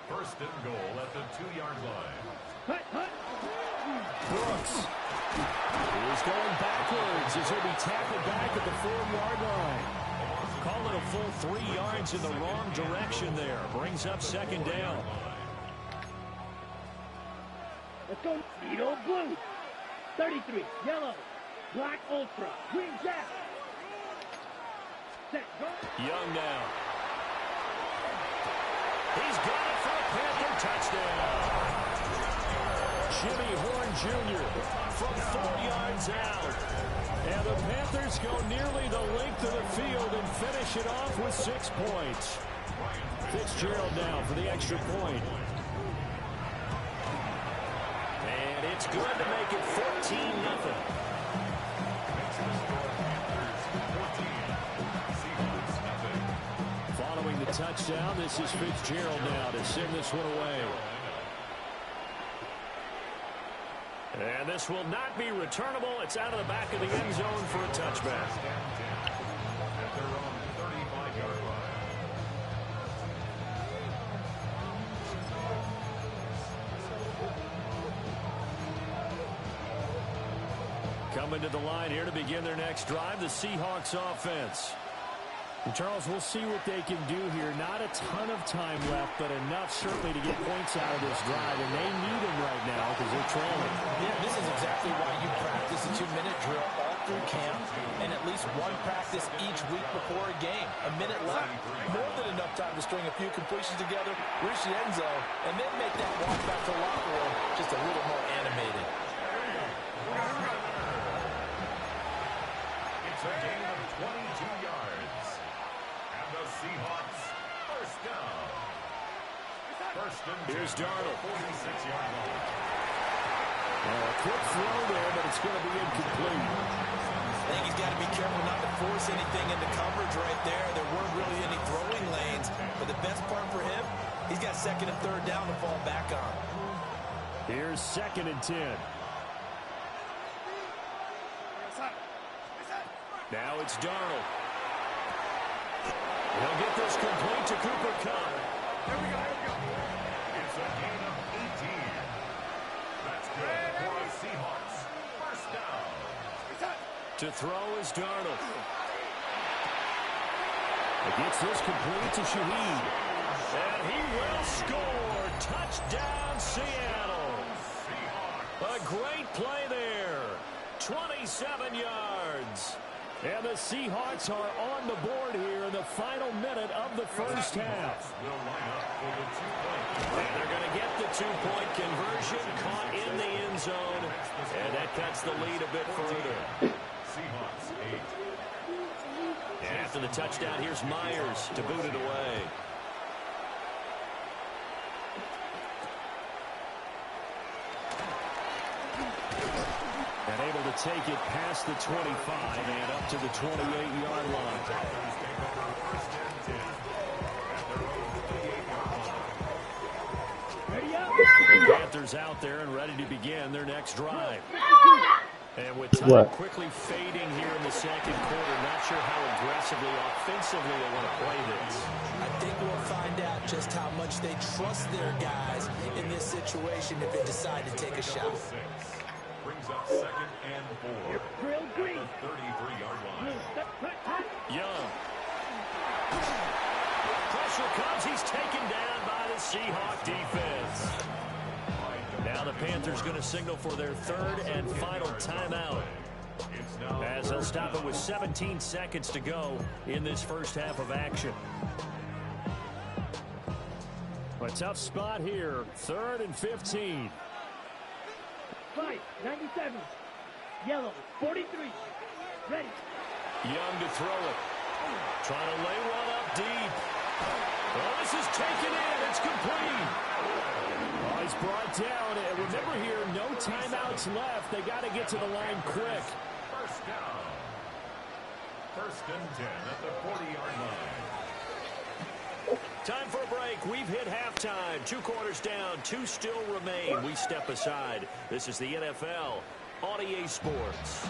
First and goal at the 2-yard line. Brooks. He's going backwards as he'll be tackled back at the 4-yard line. Call it a full 3 yards in the wrong direction there. Brings up 2nd down. Let's go. Speedo blue. 33. Yellow. Black ultra. Green jack. Set. Go. Young now. He's got it for a Panther touchdown. Jimmy Horn Jr. from 4 yards out. And the Panthers go nearly the length of the field and finish it off with 6 points. Fitzgerald now for the extra point. And it's good to make it 14-0. Following the touchdown, this is Fitzgerald now to send this one away. And this will not be returnable. It's out of the back of the end zone for a touchback. At their own 35-yard line. Coming to the line here to begin their next drive, the Seahawks offense. And Charles, we'll see what they can do here. Not a ton of time left, but enough certainly to get points out of this drive, and they need them right now because they're trailing. Yeah, this is exactly why you practice a 2-minute drill all through camp and at least one practice each week before a game. A minute left, more than enough time to string a few completions together, reach the end zone, and then make that walk back to the locker room just a little more animated. It's a gain of 22 yards. And the Seahawks, first down. First and 10. Here's Darnold. 46-yard line. A quick throw there, but it's going to be incomplete. I think he's got to be careful not to force anything into coverage right there. There weren't really any throwing lanes, but the best part for him, he's got second and third down to fall back on. Here's 2nd and 10. Now it's Darnold. He'll get this complete to Cooper Kupp. Here we go. It's a gain of 18. That's good for the Seahawks. First down. To throw is Darnold. He gets this complete to Shaheed. And he will score. Touchdown, Seattle. A great play there. 27 yards. And the Seahawks are on the board here in the final minute of the first half. And they're going to get the two-point conversion, caught in the end zone, and that cuts the lead a bit further. Seahawks 8. And after the touchdown, here's Myers to boot it away. And able to take it past the 25 and up to the 28-yard line. The Panthers out there and ready to begin their next drive. And with time quickly fading here in the second quarter, not sure how aggressively, offensively they want to play this. I think we'll find out just how much they trust their guys in this situation if they decide to take a shot. Brings up 2nd and 4. Drill green. 33-yard line. Young. Pressure comes. He's taken down by the Seahawk defense. Now the Panthers going to signal for their third and final timeout, as they'll stop it with 17 seconds to go in this first half of action. A tough spot here. 3rd and 15. Fight, 97. Yellow, 43. Ready. Young to throw it. Trying to lay one up deep. Oh, this is taken in. It's complete. Oh, he's brought down. And remember here, no timeouts left. They got to get to the line quick. First down. First and 10 at the 40-yard line. Time for a break. We've hit halftime. 2 quarters down. 2 still remain. We step aside. This is the NFL on EA Sports.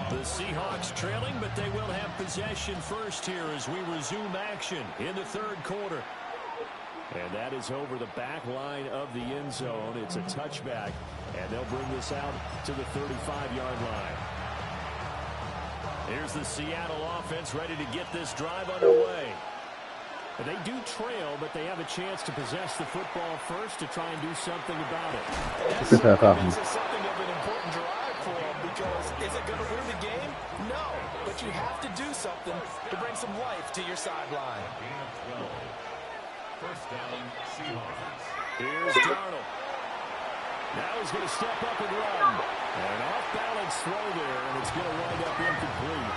The Seahawks trailing, but they will have possession first here as we resume action in the third quarter. And that is over the back line of the end zone. It's a touchback, and they'll bring this out to the 35-yard line. Here's the Seattle offense ready to get this drive underway. And they do trail, but they have a chance to possess the football first to try and do something about it. That's something of an important drive for them, because is it going to win the game? No, but you have to do something to bring some life to your sideline. First down, Seahawks. Here's Darnold. Now he's going to step up and run. An off-balance throw there, and it's going to wind up incomplete.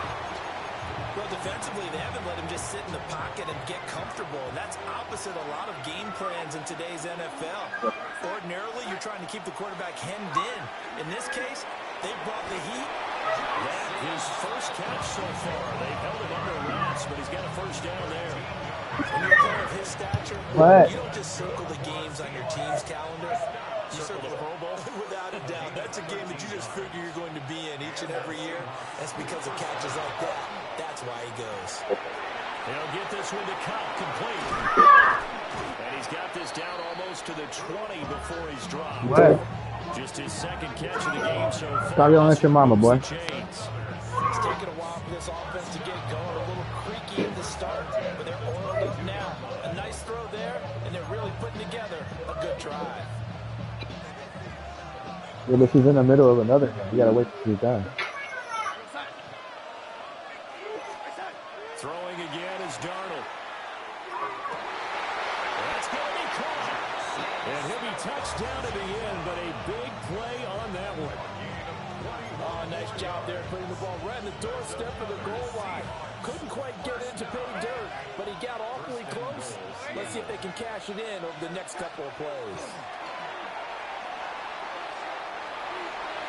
Well, defensively, they haven't let him just sit in the pocket and get comfortable. And that's opposite a lot of game plans in today's NFL. Ordinarily, you're trying to keep the quarterback hemmed in. In this case, they brought the heat. That his first catch so far. They held him under wraps, but he's got a first down there. When you're a player of his stature, What? you don't just circle the games on your team's calendar. You circle the Pro Bowl. Without a doubt, that's a game that you just figure you're going to be in each and every year. That's because of catches like that. That's why he goes. He'll get this one to Cup complete. And he's got this down almost to the 20 before he's dropped. What? Just his second catch of the game so far. Stop yelling at your mama, boy. It's taken a while for this offense to get going. A little creaky at the start, but they're oiled up now. A nice throw there, and they're really putting together a good drive. Yeah, but she's in the middle of another game. You gotta wait till she's done. Throwing again is Darnold. That's going to be caught. And he'll be touched down to the end, but a big play on that one. Oh, nice job there putting the ball right in the doorstep of the goal line. Couldn't quite get in to pay dirt, but he got awfully close. Let's see if they can cash it in over the next couple of plays.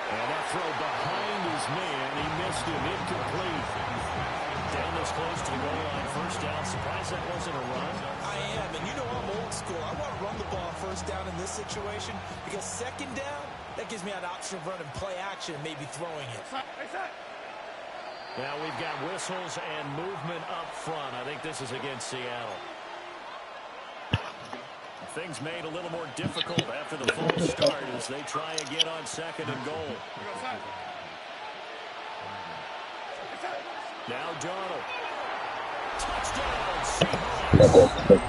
And that throw behind his man. He missed him. Incomplete. Down this close to the goal line. First down. Surprised that wasn't a run. I am, and you know I'm old school. I want to run the ball first down in this situation because second down, that gives me an option of running play action and maybe throwing it. Now we've got whistles and movement up front. I think this is against Seattle. Things made a little more difficult after the false start as they try again on second and goal. Now Darnold. Touchdown, Seahawks.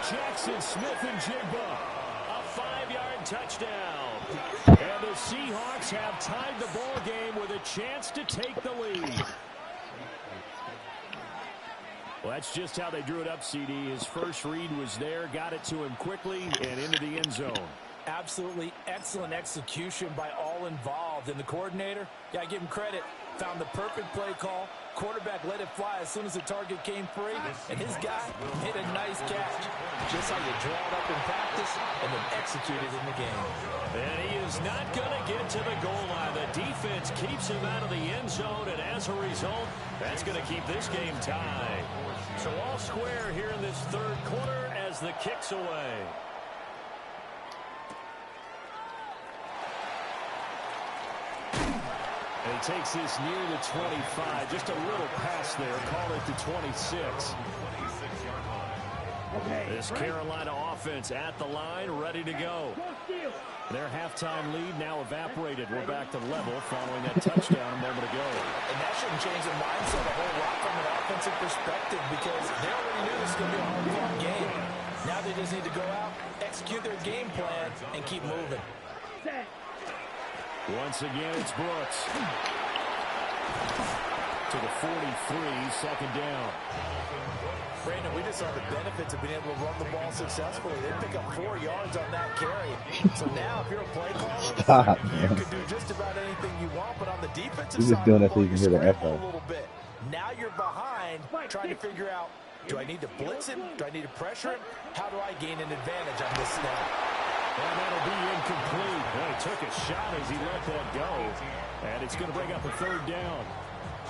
Jackson Smith and Jigba. A 5-yard touchdown. And the Seahawks have tied the ball game with a chance to take the lead. Well, that's just how they drew it up, CD. His first read was there, got it to him quickly, and into the end zone. Absolutely excellent execution by all involved. And the coordinator, yeah, give him credit, found the perfect play call. Quarterback let it fly as soon as the target came free, and his guy hit a nice catch. Just how you draw it up in practice and then execute it in the game. And he is not going to get to the goal line. The defense keeps him out of the end zone, and as a result, that's going to keep this game tied. So all square here in this third quarter as the kick's away. And he takes this near the 25. Just a little pass there. Call it the 26. This Carolina offense at the line, ready to go. Their halftime lead now evaporated. We're back to level following that touchdown a moment ago. And that shouldn't change the mindset a whole lot from an offensive perspective because they already knew this was going to be a hard-fought game. Now they just need to go out, execute their game plan, and keep moving. Once again, it's Brooks. To the 43, second down. Brandon, we just saw the benefits of being able to run the ball successfully. They pick up 4 yards on that carry. So now, if you're a play caller, you can do just about anything you want. But on the defensive side, doing that so you can hear the echo. a little bit. Now you're behind, trying to figure out, do I need to blitz him? Do I need to pressure him? How do I gain an advantage on this snap? And that'll be incomplete. Well, he took a shot as he let that go. And it's going to bring up a third down.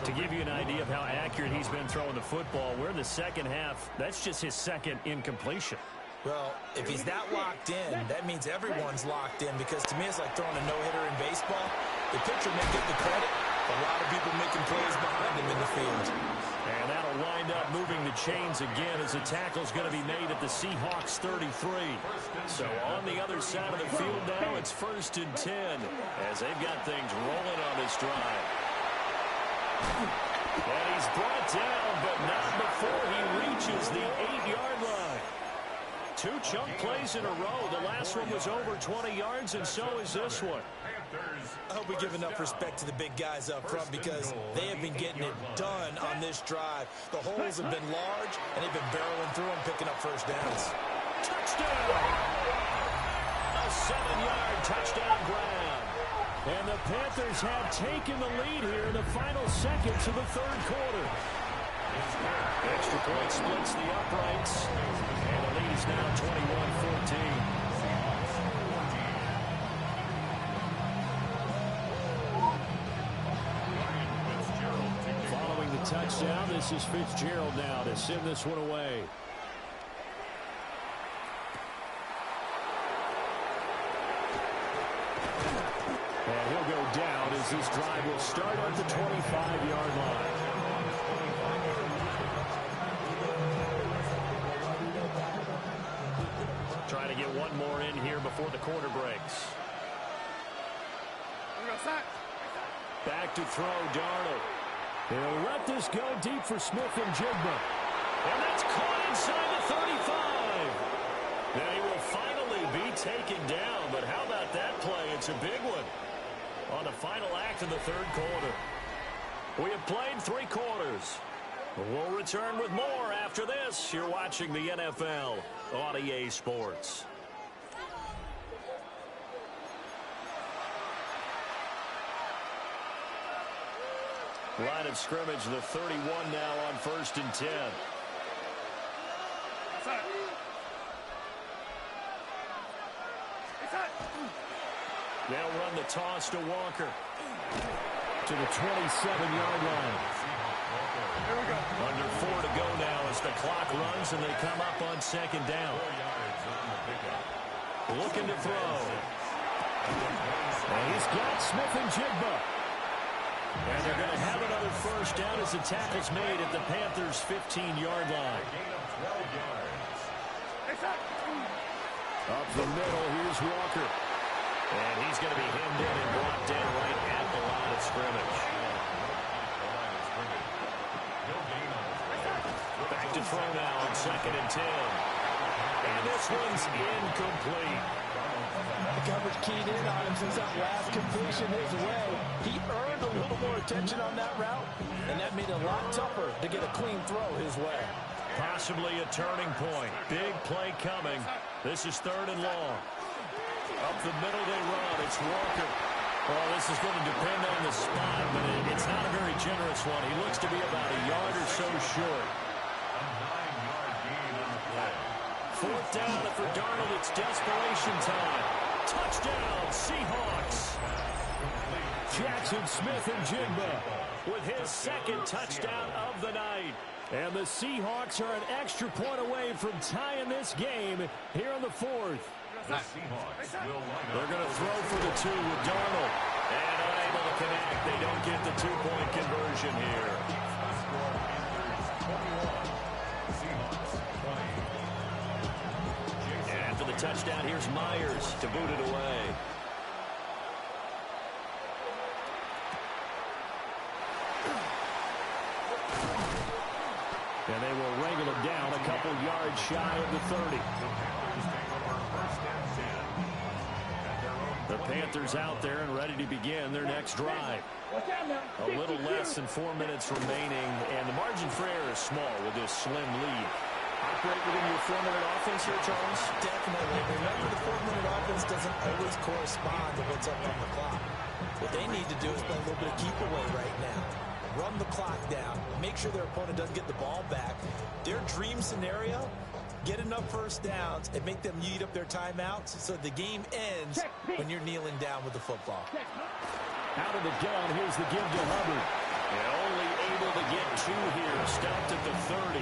To give you an idea of how accurate he's been throwing the football, we're in the second half. That's just his second incompletion. Well, if he's that locked in, that means everyone's locked in because to me it's like throwing a no-hitter in baseball. The pitcher may get the credit. A lot of people making plays behind him in the field. And that'll wind up moving the chains again as the tackle's going to be made at the Seahawks 33. So on the other side of the field now, it's 1st and 10 as they've got things rolling on this drive. And he's brought down, but not before he reaches the 8-yard line. 2 chunk plays in a row. The last one was over 20 yards, and so is this one. I hope we give enough respect to the big guys up front because they have been getting it done on this drive. The holes have been large, and they've been barreling through them, picking up first downs. Touchdown! A 7-yard touchdown grab. And the Panthers have taken the lead here in the final seconds of the third quarter. Extra point splits the uprights. And the lead is now 21-14. Following the touchdown, this is Fitzgerald now to send this one away. down as this drive will start at the 25-yard line. Trying to get one more in here before the quarter breaks. Back to throw, Darnold. He'll let this go deep for Smith and Jigba. And that's caught inside the 35. Then he will finally be taken down. But how about that play? It's a big one on the final act of the third quarter. We have played 3 quarters. We'll return with more after this. You're watching the NFL on EA Sports. Line of scrimmage, the 31 now on 1st and 10. They'll run the toss to Walker. To the 27-yard line. Under 4 to go now as the clock runs and they come up on 2nd down. Looking to throw. And he's got Smith and Jigba. And they're going to have another 1st down as the tackle's made at the Panthers' 15-yard line. Up the middle, here's Walker. And he's going to be hemmed in and brought down right at the line of scrimmage. Back to throw now on 2nd and 10. And this one's incomplete. The coverage keyed in on him since that last completion his way. He earned a little more attention on that route, and that made it a lot tougher to get a clean throw his way. Possibly a turning point. Big play coming. This is 3rd and long. Up the middle they run. It's Walker. Well, this is going to depend on the spot, but it's not a very generous one. He looks to be about a yard or so short. 4th down, and for Darnold, it's desperation time. Touchdown, Seahawks. Jackson Smith and Jigba with his 2nd touchdown of the night. And the Seahawks are an extra point away from tying this game here in the 4th. They're going to throw for the 2 with Darnold. And unable to connect. They don't get the 2-point conversion here. And after the touchdown, here's Myers to boot it away. And they will wrangle him down a couple yards shy of the 30. The Panthers out there and ready to begin their next drive. A little less than 4 minutes remaining, and the margin for error is small with this slim lead. Operate within your 4-minute offense here, Charles? Definitely. Remember, the 4-minute offense doesn't always correspond to what's up on the clock. What they need to do is play a little bit of keep away right now. Run the clock down. Make sure their opponent doesn't get the ball back. Their dream scenario, get enough 1st downs and make them eat up their timeouts so the game ends when you're kneeling down with the football. Out of the gun, here's the give to Hubbard. And only able to get 2 here. Stopped at the 30.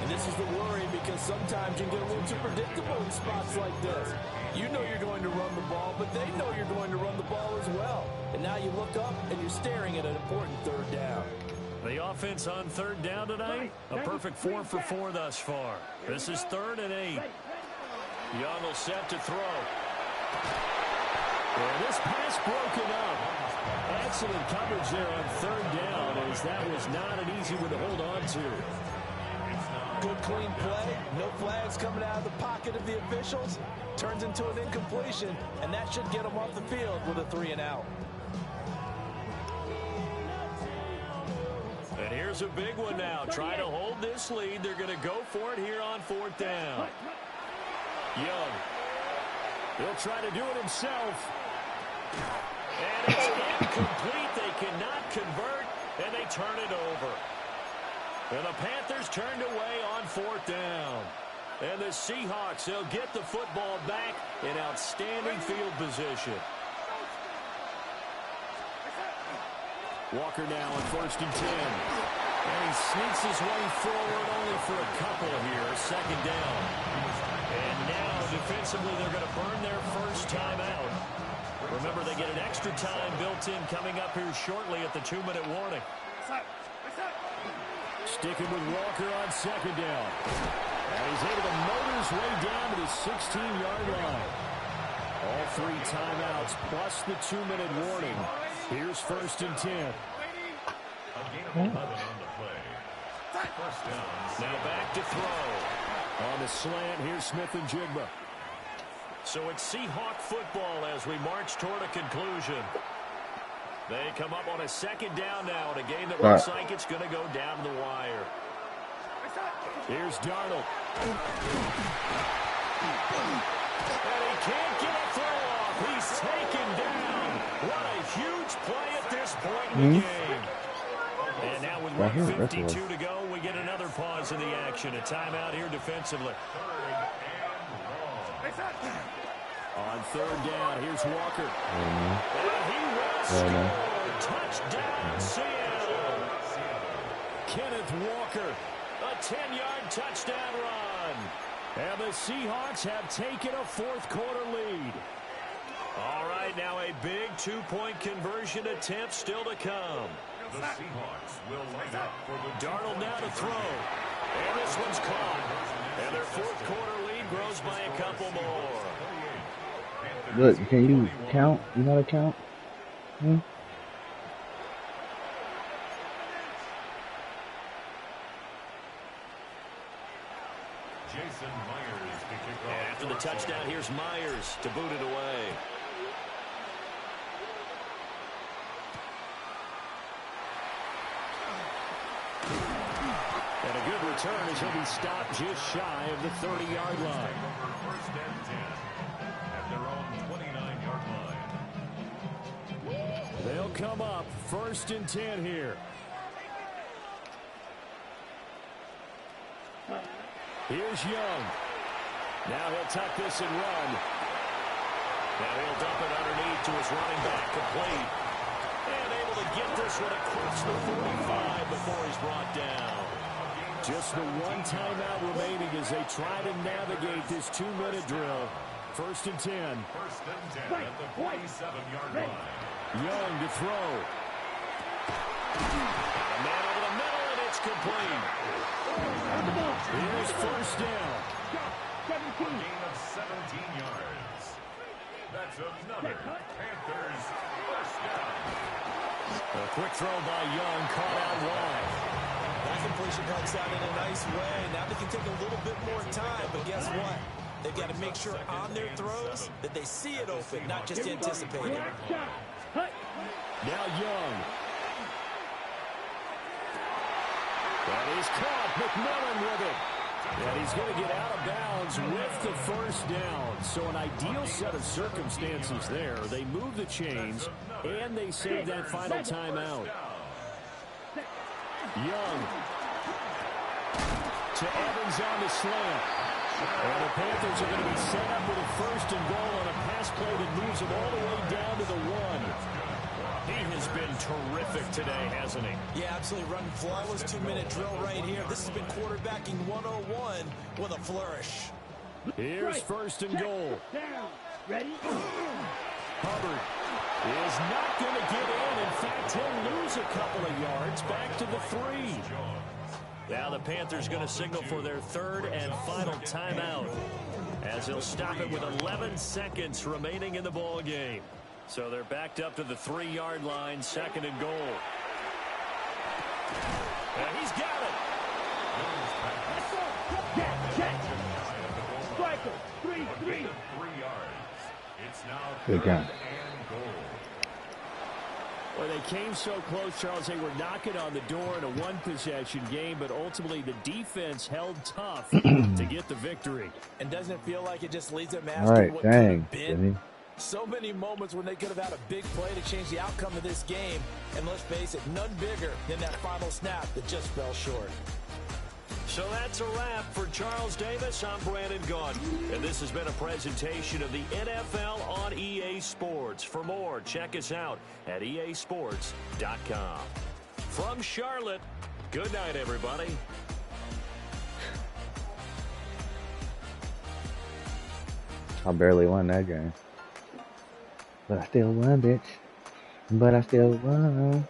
And this is the worry because sometimes you get a little too predictable in spots like this. You know you're going to run the ball, but they know you're going to run the ball as well. And now you look up and you're staring at an important 3rd down. The offense on 3rd down tonight, a perfect 4 for 4 thus far. This is 3rd and 8. Young will set to throw. And this pass broken up. Excellent coverage there on 3rd down, as that was not an easy one to hold on to. Good clean play. No flags coming out of the pocket of the officials. Turns into an incompletion, and that should get them off the field with a 3 and out. And here's a big one now. Trying to hold this lead. They're going to go for it here on 4th down. Young. He'll try to do it himself. And it's incomplete. They cannot convert, and they turn it over. And the Panthers turned away on 4th down. And the Seahawks, they'll get the football back in outstanding field position. Walker now on 1st and 10. And he sneaks his way forward only for a couple here. 2nd down. And now defensively they're going to burn their 1st time out. Remember, they get an extra time built in coming up here shortly at the 2-minute warning. Sticking with Walker on second down. And he's able to motor his way down to the 16-yard line. All 3 timeouts plus the 2-minute warning. Here's 1st and 10. Now back to throw. On the slant, here's Smith and Jigba. So it's Seahawk football as we march toward a conclusion. They come up on a 2nd down now in a game that looks like it's going to go down to the wire. Here's Darnold. And he can't get a throw off. He's taken down. What a huge play at this point in the game. And now with 1:52 to go, we get another pause in the action. A timeout here defensively. On 3rd down, here's Walker. And he will score. Touchdown, Seattle. Kenneth Walker, a 10-yard touchdown run. And the Seahawks have taken a 4th-quarter lead. All right, now a big 2-point conversion attempt still to come. The Seahawks will line up for the Darnold now to throw. And this one's caught. And their 4th-quarter lead grows by a couple more. Look, can you count? You know how to count? Jason Myers to kick off. After the touchdown, here's Myers to boot it away. And a good return as he'll be stopped just shy of the 30-yard line. 1st and 10 at their own 29-yard line. They'll come up 1st and 10 here. Here's Young. Now he'll tuck this and run. Now he'll dump it underneath to his running back, complete. And able to get this one across the 45 before he's brought down. Just the 1 timeout remaining as they try to navigate this 2-minute drill. 1st and 10. 1st and 10 at the 47-yard line. Young to throw. A man over the middle, and it's complete. Here's 1st down. A gain of 17 yards. That's another Panthers 1st down. A quick throw by Young, caught out wide. That completion helps out in a nice way. Now they can take a little bit more time, but guess what? They've got to make sure on their throws that they see it open, not just anticipate it. Now Young. That is caught. McMillan with it. And he's going to get out of bounds with the 1st down. So an ideal set of circumstances there. They move the chains, and they save that final timeout. Young to Evans on the slant. And the Panthers are going to be set up with a 1st and goal on a pass play that moves them all the way down to the 1. He has been terrific today, hasn't he? Yeah, absolutely. Running flawless 2-minute drill right here. This has been quarterbacking 101 with a flourish. Here's 1st and goal. Ready? Hubbard is not going to get in. In fact, he'll lose a couple of yards back to the 3. Now the Panthers going to signal for their 3rd and final timeout as they'll stop it with 11 seconds remaining in the ball game. So they're backed up to the 3-yard line, 2nd and goal. And he's got it. Check. Striker, 3. 3 yards. It's now Good 3rd game. and goal. Well, they came so close, Charles. They were knocking on the door in a 1-possession game, but ultimately the defense held tough to get the victory. And doesn't it feel like it just leads them All asking right, what dang, could have been? Jimmy. So many moments when they could have had a big play to change the outcome of this game. And let's face it, none bigger than that final snap that just fell short. So that's a wrap for Charles Davis. I'm Brandon Gaudin, and this has been a presentation of the NFL on EA Sports. For more, check us out at easports.com. From Charlotte, good night, everybody. I barely won that game. But I still won, bitch. But I still won.